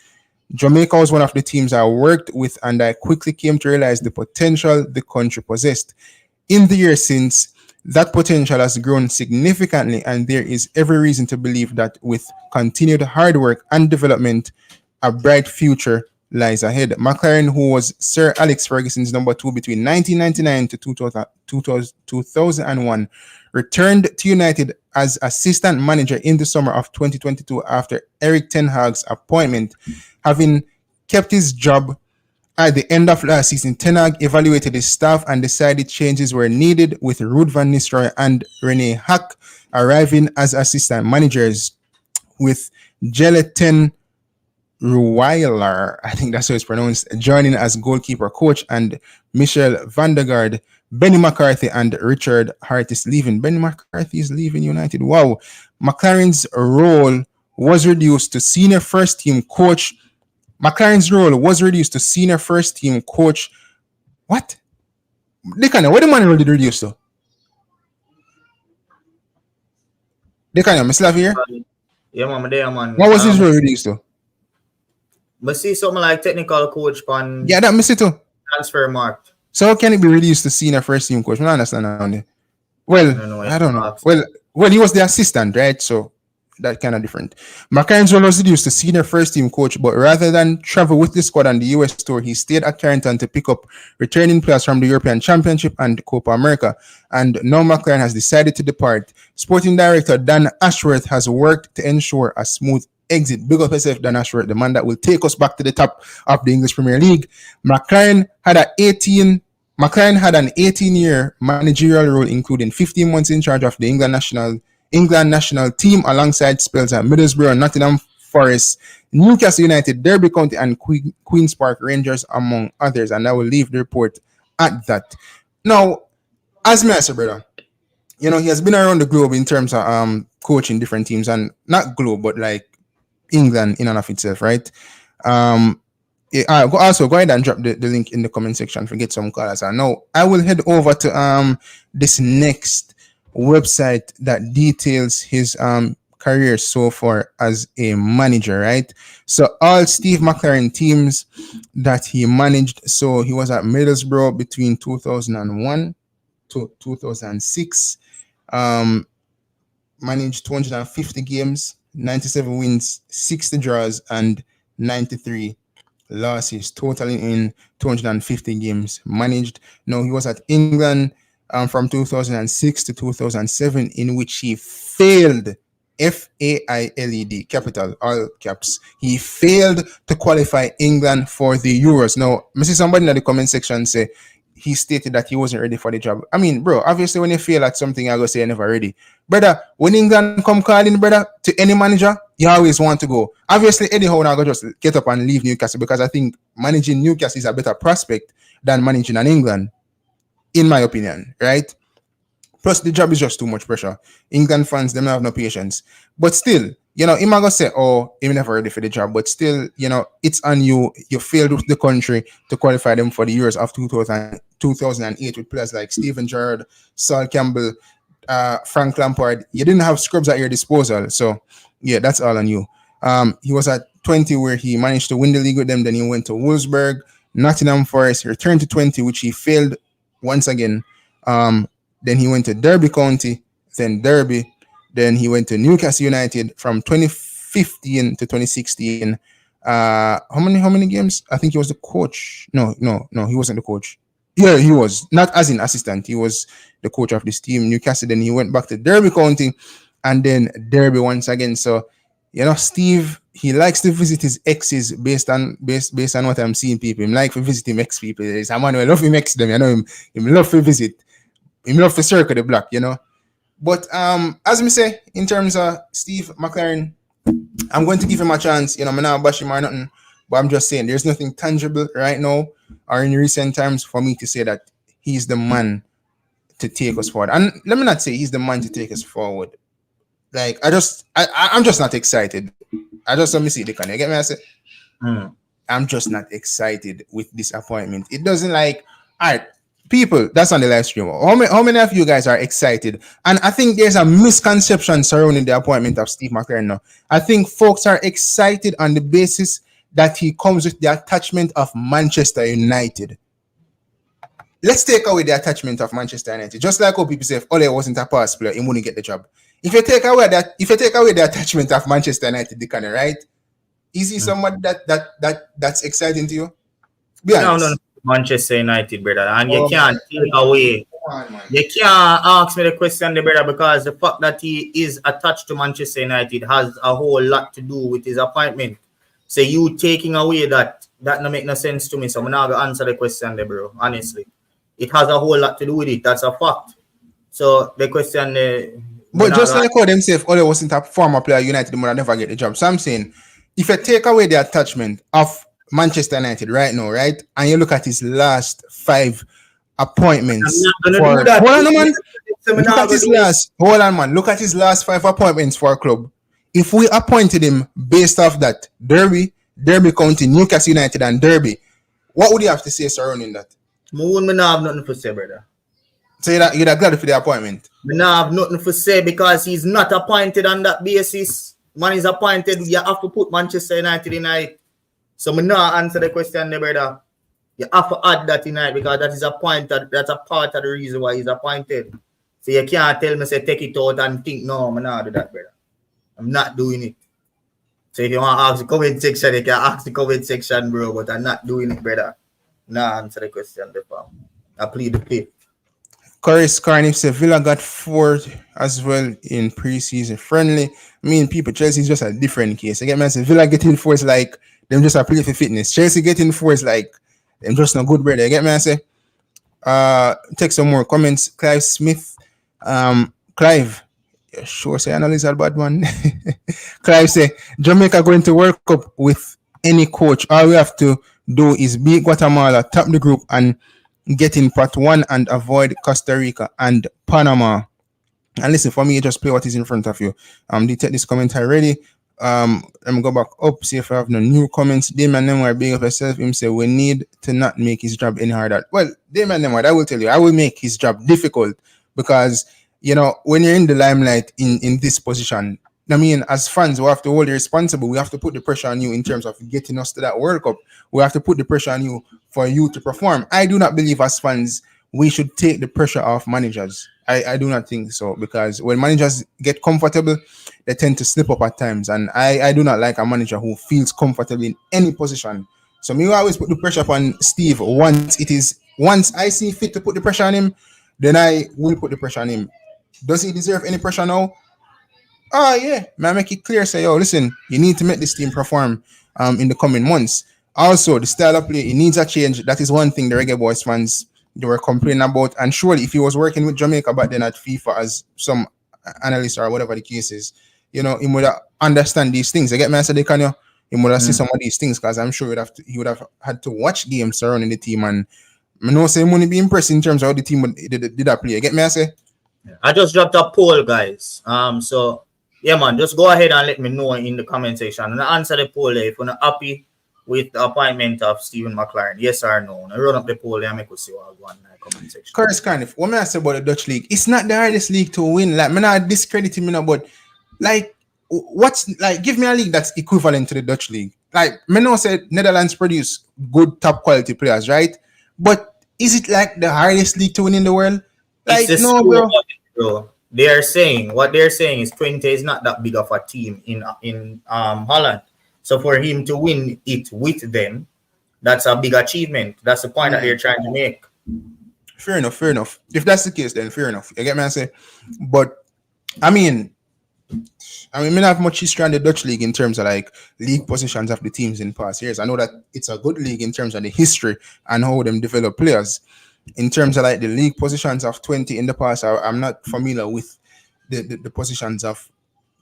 Jamaica was one of the teams I worked with, and I quickly came to realize the potential the country possessed. In the years since, that potential has grown significantly, and there is every reason to believe that with continued hard work and development, a bright future lies ahead. McClaren, who was Sir Alex Ferguson's number two between 1999 to 2001, returned to United as assistant manager in the summer of 2022 after Eric Ten Hag's appointment. Having kept his job at the end of last season, Ten Hag evaluated his staff and decided changes were needed, with Ruud van Nistelrooy and Rene Hack arriving as assistant managers, with Gelatin Ruweiler, I think that's how it's pronounced, joining as goalkeeper coach, and Michel Vandergaard, Benny McCarthy, and Richard Hartis leaving. Benny McCarthy is leaving United. Wow. McLaren's role was reduced to senior first team coach. McLaren's role was reduced to senior first team coach. What? Dicanio, what the man role did reduce to? Dicanio, I'm still here? Yeah, man, there, man. What was his role reduced to? But see something like technical coach on Yeah, that missed it too. transfer marked. So how can it be reduced to senior first team coach? I don't understand now. Well, I don't know. Well, he was the assistant, right? So that kind of different. McClaren's role was reduced to senior first team coach, but rather than travel with the squad on the US tour, he stayed at Carrington to pick up returning players from the European Championship and Copa America. And now McClaren has decided to depart. Sporting director Dan Ashworth has worked to ensure a smooth exit. Big up yourself, Dan Ashworth, the man that will take us back to the top of the English Premier League. McClaren had an 18-year managerial role, including 15 months in charge of the England national team, alongside spells at Middlesbrough, Nottingham Forest, Newcastle United, Derby County, and Queen's Park Rangers, among others. And I will leave the report at that. Now, as me, I said, brother, he has been around the globe in terms of coaching different teams, and not globe, but like England in and of itself, right? Also, go ahead and drop the link in the comment section to get some colors. And now I will head over to this next website that details his career so far as a manager, right? So all Steve McLaren teams that he managed. So he was at Middlesbrough between 2001 to 2006. Managed 250 games, 97 wins, 60 draws, and 93 losses, totaling in 250 games managed. Now he was at England from 2006 to 2007, in which he failed, FAILED, capital, all caps. He failed to qualify England for the Euros. Now, I see somebody in the comment section say he stated that he wasn't ready for the job. I mean, bro, obviously when you fail at something, I go say you're never ready. Brother, when England come calling, brother, to any manager, you always want to go. Obviously, Eddie Howe now go just get up and leave Newcastle, because I think managing Newcastle is a better prospect than managing an England, in my opinion, right? Plus, the job is just too much pressure. England fans, they don't have no patience. But still, he might go say, oh, you're never ready for the job. But still, it's on you. You failed with the country to qualify them for the Euros of 2008 with players like Steven Gerrard, Sol Campbell, Frank Lampard. You didn't have scrubs at your disposal. So, yeah, that's all on you. He was at 20, where he managed to win the league with them. Then he went to Wolfsburg, Nottingham Forest, returned to 20, which he failed once again. Then he went to Derby County, then Derby. Then he went to Newcastle United from 2015 to 2016. How many games? I think he was the coach. No, he wasn't the coach. Yeah, he was. Not as an assistant. He was the coach of this team, Newcastle. Then he went back to Derby County, and then Derby once again. So, Steve, he likes to visit his exes based on what I'm seeing people. He like to visit him ex people. He's a man who love him ex them, him love to visit. Him love to circle the block, But as me say, in terms of Steve McLaren, I'm going to give him a chance. I'm not bashing him or nothing, but I'm just saying there's nothing tangible right now or in recent times for me to say that he's the man to take us forward. And let me not say he's the man to take us forward. Like I'm just not excited. I just let me see the can you get me? I say, I'm just not excited with this appointment. It doesn't all right. people, that's on the live stream. How many of you guys are excited? And I think there's a misconception surrounding the appointment of Steve McLaren now. I think folks are excited on the basis that he comes with the attachment of Manchester United. Let's take away the attachment of Manchester United. Just like how people say, if Ole wasn't a pass player, he wouldn't get the job. If you take away the attachment of Manchester United, Dicanio, right? Is he somebody that's exciting to you? Be honest. No, Manchester United, brother. And you can't take away. You can't ask me the question, brother, because the fact that he is attached to Manchester United has a whole lot to do with his appointment. So you taking away that don't make no sense to me. So I'm not going to answer the question, bro, honestly. It has a whole lot to do with it. That's a fact. So the question... but just like how them say, if Ole wasn't a former player United, he would never get the job. So I'm saying, if you take away the attachment of Manchester United right now, right, and you look at his last 5 appointments... Look at his last 5 appointments for a club. If we appointed him based off that, Derby County, Newcastle United, and Derby, what would you have to say surrounding that? I don't have nothing to say, brother. So you're glad for the appointment? I don't have nothing to say because he's not appointed on that basis. Man is appointed, you have to put Manchester United in it. So I not answer the question, brother. You have to add that in it because that is appointed. That's a part of the reason why he's appointed. So you can't tell me, say, take it out and think, no, I'm not do that, brother. I'm not doing it. So if you want to ask the comment section, you can ask the comment section, bro, but I'm not doing it, brother. Nah, answer the question, I plead the fifth. Chris Carnif said Villa got 4th as well in preseason friendly. I mean, people, Chelsea's just a different case. I get me, I say Villa getting 4 is like them just a play for fitness. Chelsea getting 4 is like them just not good, brother. I get me, I say. Take some more comments. Clive Smith. Clive. Sure, say analyze a bad one. Clive say Jamaica going to World Cup with any coach. All we have to do is beat Guatemala, top the group, and get in part 1 and avoid Costa Rica and Panama. And listen, for me, just play what is in front of you. Detect this comment already. Let me go back up, see if I have no new comments. Damion Lowe, big of yourself. Him say we need to not make his job any harder. Well, Damion Lowe, I will tell you, I will make his job difficult because, you know, when you're in the limelight in this position, I mean, as fans, we have to hold you responsible. We have to put the pressure on you in terms of getting us to that World Cup. We have to put the pressure on you for you to perform. I do not believe as fans we should take the pressure off managers. I do not think so, because when managers get comfortable, they tend to slip up at times. And I do not like a manager who feels comfortable in any position. So me always put the pressure upon Steve. Once I see fit to put the pressure on him, then I will put the pressure on him. Does he deserve any pressure now? Oh yeah, man, make it clear. Say, yo, listen, you need to make this team perform in the coming months. Also, the style of play, it needs a change. That is one thing the Reggae Boys fans, they were complaining about. And surely, if he was working with Jamaica back then at FIFA as some analyst or whatever the case is, you know, he would understand these things. I get me, I said, Dicanio, he would have seen some of these things, because I'm sure he would have had to watch games surrounding the team, and I know say he wouldn't be impressed in terms of how the team did that play. I get me, I say. I just dropped a poll, guys. So yeah, man, just go ahead and let me know in the comment section and answer the poll if you're not happy with the appointment of Stephen McLaren. Yes or no? I run up the poll and make us see what I'll go in the comment section. Curtis Cardiff, what I say about the Dutch league? It's not the hardest league to win. Like, I'm not discrediting me, but like, give me a league that's equivalent to the Dutch league. Like, I know said Netherlands produce good top quality players, right? But is it like the hardest league to win in the world? Like, no, bro. They're saying is Twente is not that big of a team in Holland. So for him to win it with them, that's a big achievement. That's the point that they're trying to make. Fair enough. If that's the case, then fair enough. You get me? I say, but I mean, I don't have much history on the Dutch league in terms of like league positions of the teams in past years. I know that it's a good league in terms of the history and how them develop players. In terms of like the league positions of 20 in the past, I'm not familiar with the positions of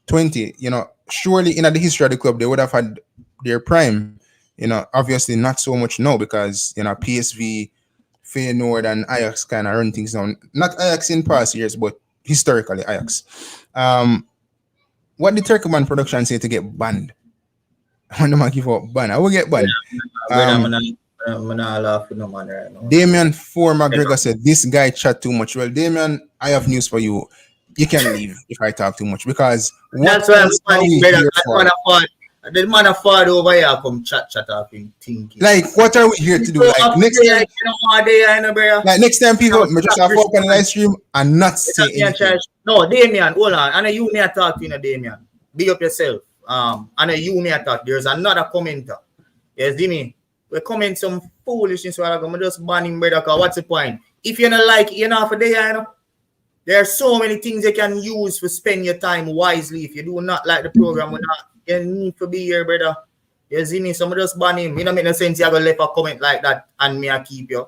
20. You know, surely in the history of the club, they would have had their prime. You know, obviously not so much now, because, you know, PSV, Feyenoord, and Ajax kind of run things down. Not Ajax in past years, but historically Ajax. What did Turkman production say to get banned? I'm gonna give up ban. I will get banned. I'm I'm not laughing no man right now. Damion for McGregor said this guy chat too much. Well, Damion, I have news for you. You can leave if I talk too much because what That's why I'm else are funny, we brother. here for? The man afford over here come chat off him thinking. Like, what are we here to do? Like next time, like next time, people, me just have up on the live stream and not say anything. No, Damion, hold on. I know you may talk to Damion. Big up yourself. I know you may talk. There's another commenter. Yes, Jimmy. We comment some foolishness while ago. Just ban him, brother. Cause what's the point? If you don't like, you know, for the you know, there are so many things you can use to spend your time wisely. If you do not like the program, you need to be here, brother. You see me? Some just ban him. You don't make no sense. You have to leave a comment like that and me I keep you.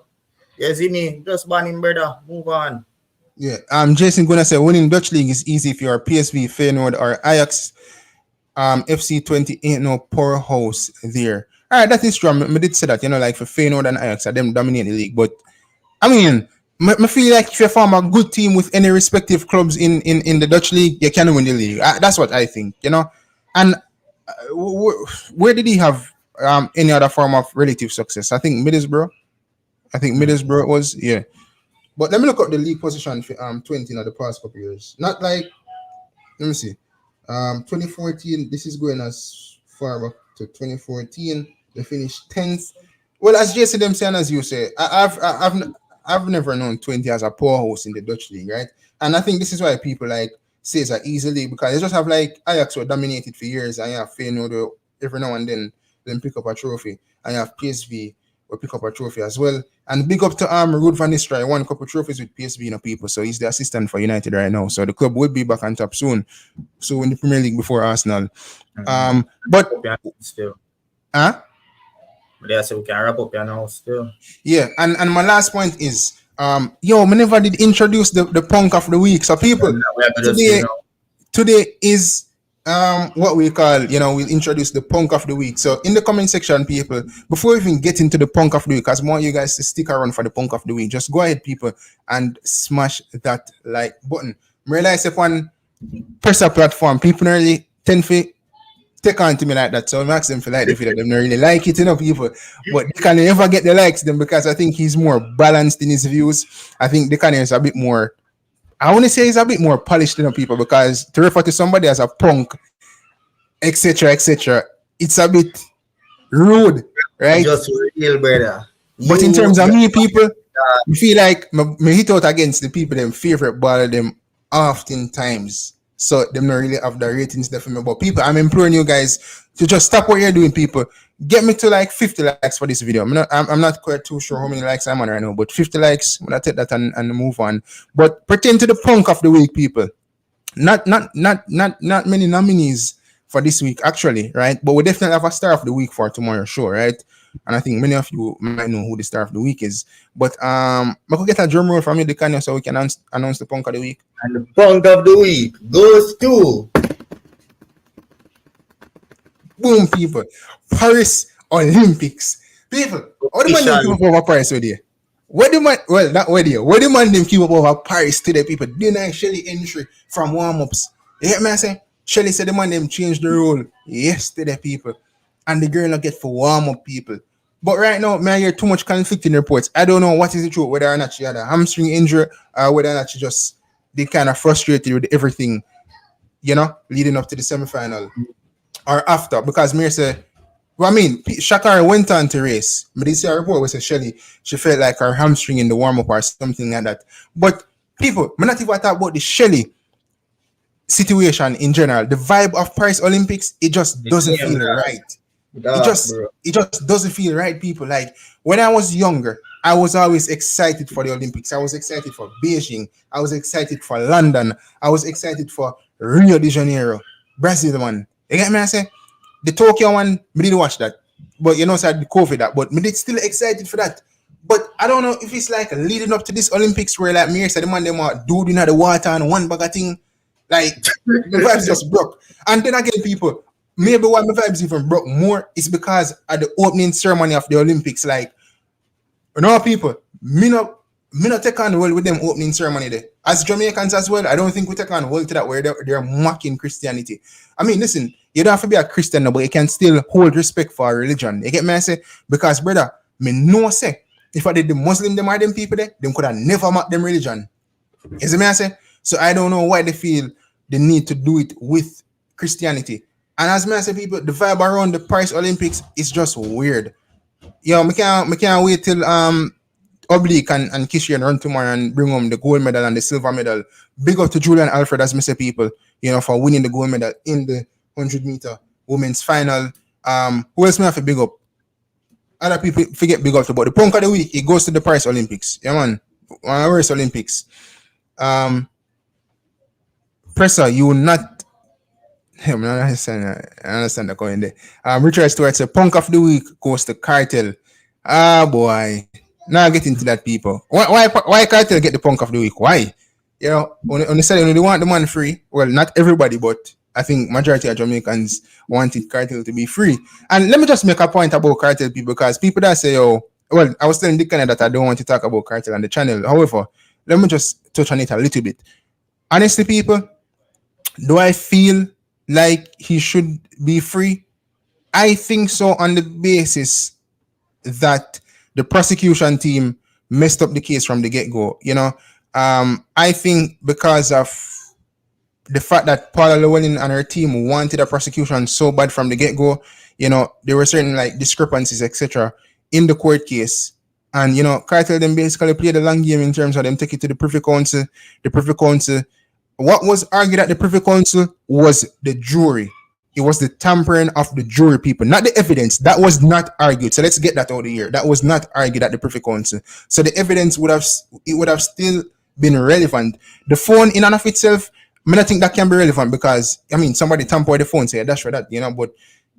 You see me? Just ban him, brother. Move on. Yeah. Jason gonna say winning Dutch league is easy if you're PSV, Feyenoord, or Ajax. FC20 ain't no powerhouse there. All right, that is true. I did say that, you know, like for Feyenoord and Ajax, them dominate the league. But I mean, I feel like if you form a good team with any respective clubs in the Dutch league, you can win the league. That's what I think, you know. And where did he have any other form of relative success? I think Middlesbrough. Middlesbrough was, yeah. But let me look up the league position for 20 in the past couple years. Not like, let me see. 2014, this is going as far back to 2014. They finished 10th. Well, as Jason them saying, as you say, I've never known 20 as a powerhouse in the Dutch league, right? And I think this is why people like say it's an easy league because they just have like Ajax were dominated for years, and you have Feyenoord every now and then pick up a trophy, and you have PSV will pick up a trophy as well. And big up to Ruud van Nistelrooy, won a couple trophies with PSV, you know, people. So he's the assistant for United right now. So the club will be back on top soon. So in the Premier League before Arsenal. But still. Huh? Yeah, so we can wrap up here now still. Yeah, and my last point is I never did introduce the punk of the week. So people, today is what we call, you know, we'll introduce the punk of the week. So in the comment section, people, before we even get into the punk of the week, because I want you guys to stick around for the punk of the week, just go ahead, people, and smash that like button. Realize upon presser platform, people really tend to take on to me like that. So I'm asking them for like the video. They don't really like it, you know, people. But they can never get the likes them because I think he's more balanced in his views. I think Dicanio is a bit more, I want to say he's a bit more polished than people, because to refer to somebody as a punk, etc., it's a bit rude, right? Just real, brother. But in terms of me, people, I feel like me hit out against the people them favorite ball them oftentimes. So them not really have the ratings there for me. But people, I'm imploring you guys to just stop what you're doing, people. Get me to like 50 likes for this video. I'm not quite too sure how many likes I'm on right now, but 50 likes, I'm gonna take that and move on. But pertain to the punk of the week, people. Not many nominees for this week, actually, right? But we definitely have a star of the week for tomorrow's show, right? And I think many of you might know who the star of the week is. But I could get a drum roll from you, Dicanio, so we can announce the punk of the week. And the punk of the week goes to boom, people. Paris Olympics. People, what do man them keep up over Paris with you? What do man them keep up over Paris today, people? Deny Shelly entry from warm-ups. You get me I say? Shelly said the man them changed the rule yesterday, people. And the girl not get for warm-up, people. But right now, man, I hear too much conflicting reports. I don't know what is the truth, whether or not she had a hamstring injury or whether or not she just did kind of frustrated with everything, you know, leading up to the semi-final or after. Because Mir said, well, I mean, Shakari went on to race. But this report was Shelly, she felt like her hamstring in the warm-up or something like that. But people, I'm not even talking about the Shelly situation in general. The vibe of Paris Olympics, it just doesn't feel right. It just doesn't feel right, people. Like when I was younger, I was always excited for the Olympics. I was excited for Beijing. I was excited for London. I was excited for Rio de Janeiro, Brazil one. You get me? I say the Tokyo one, we didn't watch that, but you know, so I did COVID that, but me did still excited for that. But I don't know if it's like leading up to this Olympics where like me said the man them are dude in the water and one bag of thing, like the vibes just broke. And then again, people. Maybe why my vibes even broke more is because at the opening ceremony of the Olympics, like, you know, people, me not take on well with them opening ceremony there. As Jamaicans as well, I don't think we take on well to that where they're mocking Christianity. I mean, listen, you don't have to be a Christian, but you can still hold respect for a religion. You get me? I say, because brother, Me no say if I did the Muslim them are them people there, them could have never marked them religion. You see me I say? So I don't know why they feel the need to do it with Christianity. And as me I say, people, the vibe around the Paris Olympics is just weird. Yo, me can't wait till Oblique and Kishian run tomorrow and bring home the gold medal and the silver medal. Big up to Julian Alfred, as me say, people, for winning the gold medal in the 100-meter women's final. Who else me have to big up? Other people forget big up to, but the punk of the week, it goes to the Paris Olympics. Yeah, man. Paris Olympics. Presser, you will not. I understand the comment there. Richard Stewart said, punk of the week goes to Cartel. Ah, boy. Now get into that, people. Why Cartel get the punk of the week? Why? On the side, they want the man free. Well, not everybody, but I think majority of Jamaicans wanted Cartel to be free. And let me just make a point about Cartel, people, because people that say, I was telling Dicanio that I don't want to talk about Cartel on the channel. However, let me just touch on it a little bit. Honestly, people, do I feel like he should be free? I think so, on the basis that the prosecution team messed up the case from the get-go. I think because of the fact that Paula Llewellyn and her team wanted a prosecution so bad from the get-go, there were certain discrepancies, etc., in the court case. And Cartel then basically played a long game in terms of them take it to the Privy Council. The Privy Council, what was argued at the Privy Council was the jury. It was the tampering of the jury, people, not the evidence. That was not argued. So let's get that out of here. That was not argued at the Privy Council. So the evidence would have still been relevant. The phone in and of itself, I don't think that can be relevant because somebody tampered the phone, say that's for that, But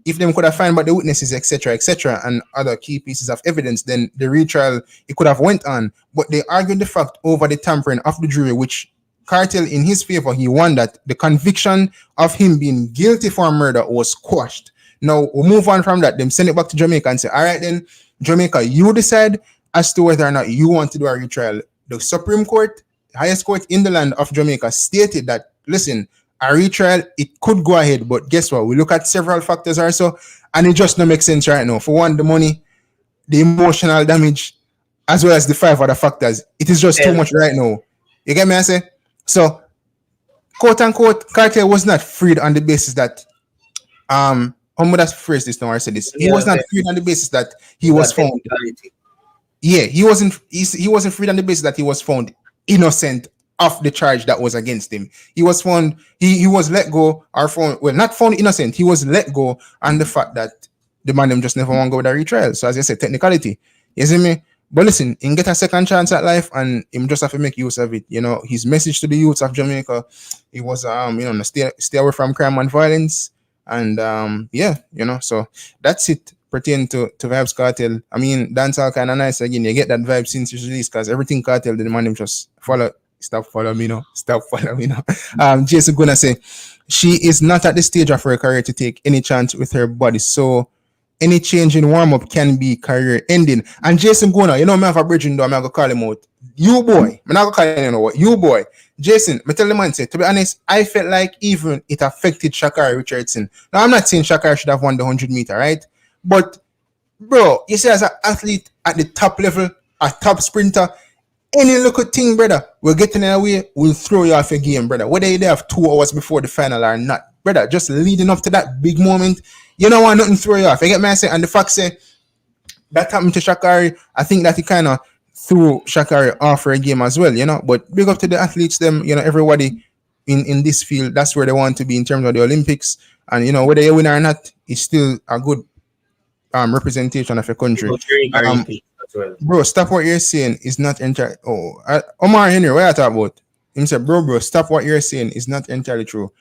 if them could have found about the witnesses, etc., and other key pieces of evidence, then the retrial it could have went on. But they argued the fact over the tampering of the jury, which Cartel, in his favor, he won that. The conviction of him being guilty for murder was quashed. Now, we'll move on from that. Them send it back to Jamaica and say, all right, then, Jamaica, you decide as to whether or not you want to do a retrial. The Supreme Court, highest court in the land of Jamaica, stated that, listen, a retrial, it could go ahead, but guess what? We look at several factors also, and it just don't make sense right now. For one, the money, the emotional damage, as well as the 5 other factors. It is just too much right now. You get me, I say? So, quote unquote, Cartel was not freed on the basis that how would I phrase this now? I said this. He was not freed on the basis that he was found. Yeah, he wasn't freed on the basis that he was found innocent of the charge that was against him. He was found, he was let go, or found, well, not found innocent, he was let go on the fact that the man them just never want to go with a retrial. So as I said, technicality. You see me? But listen, he get a second chance at life and him just have to make use of it. His message to the youths of Jamaica, it was stay away from crime and violence. And so that's it pertaining to Vibes Cartel. Dancehall kind of nice again. You get that vibe since it's released because everything Cartel, the man them just stop following me now. Jason gonna say she is not at the stage of her career to take any chance with her body. So any change in warm-up can be career ending. And Jason Gona, me have a bridging door, I'm going to call him out. You boy, I'm not going to call him out. You boy. Jason, me tell the man, say, to be honest, I felt like even it affected Sha'Carri Richardson. Now, I'm not saying Sha'Carri should have won the 100-meter, right? But, bro, you see, as an athlete at the top level, a top sprinter, any little thing, brother, we're getting away, we'll throw you off your game, brother. Whether you have 2 hours before the final or not, brother, just leading up to that big moment, you don't want nothing to throw you off. You get me? And the fact say that happened to Sha'Carri, I think that he kind of threw Sha'Carri off her game as well, But big up to the athletes, them, everybody in this field, that's where they want to be in terms of the Olympics. And, whether you win or not, it's still a good representation of a country. Bro, stop what you're saying is not entirely. Omar Henry, what are you talking about? He said, bro, stop what you're saying is not entirely true.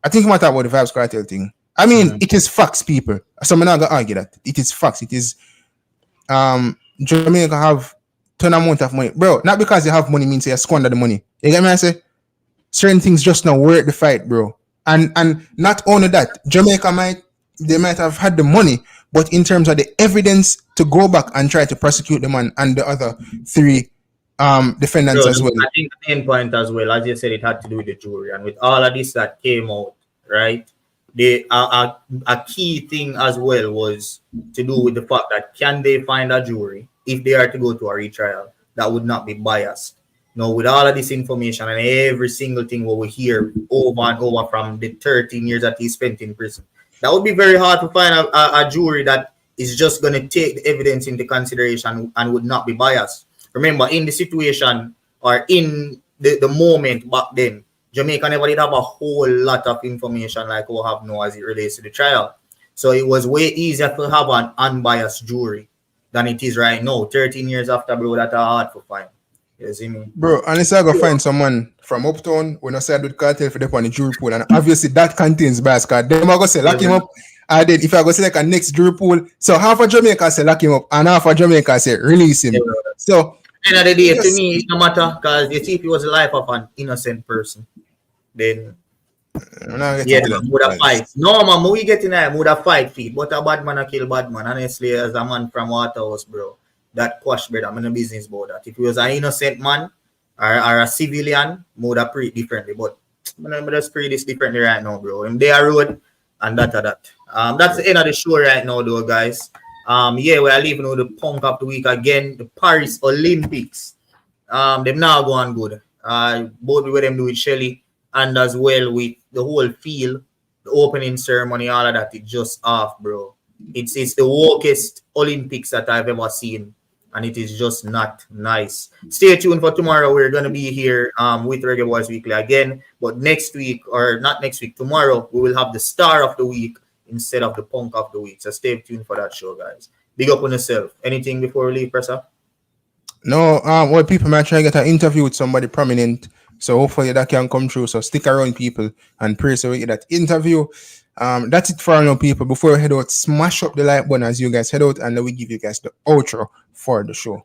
I think I'm talking about the Vibes Cartel thing. It is facts, people. So I'm not gonna argue that. It is facts. It is Jamaica have ton amount of money. Bro, not because you have money means you squander the money. You get me? I say certain things just not worth the fight, bro. And not only that, Jamaica might have had the money, but in terms of the evidence to go back and try to prosecute the man and the other 3 defendants as well. I think the main point as well, as you said, it had to do with the jury. And with all of this that came out, right? a key thing as well was to do with the fact that can they find a jury if they are to go to a retrial that would not be biased. Now, with all of this information and every single thing what we hear over and over from the 13 years that he spent in prison, that would be very hard to find a jury that is just going to take the evidence into consideration and would not be biased. Remember, in the situation or in the moment back then, Jamaica never did have a whole lot of information like we have now as it relates to the trial. So it was way easier to have an unbiased jury than it is right now. 13 years after, bro, that's hard to find. You see me? Bro, unless I go find someone from Uptown when I side with cartel for them on the jury pool, and obviously that contains bias, because them are going to say lock him up. And then if I go select a next jury pool, so half of Jamaica say lock him up, and half of Jamaica say release him. So end of the day, to me, it no matter, because you see, if it was the life of an innocent person, then would have fight. No, man, we getting that, would have fight feet, but a bad man a kill bad man. Honestly, as a man from Waterhouse, bro, that quash, brother, I'm in a business about that. If he was an innocent man or a civilian, would have pray differently, but I'm just pray this differently right now, bro. And they are road and that. That's the end of the show right now, though, guys. We are leaving with the punk of the week again. The Paris Olympics. Them now go on good. Both with them do with Shelly and as well with the whole field, the opening ceremony, all of that. It's just off, bro. It's the wokest Olympics that I've ever seen, and it is just not nice. Stay tuned for tomorrow. We're gonna be here with Reggae Boys Weekly again, but next week, or not next week, tomorrow we will have the star of the week instead of the punk of the week. So stay tuned for that show, guys. Big up on yourself. Anything before we leave, Presser? No, well, people might try to get an interview with somebody prominent, so hopefully that can come true. So stick around, people, and pray so we get that interview. That's it for now, people. Before we head out, smash up the like button as you guys head out, and then we give you guys the outro for the show.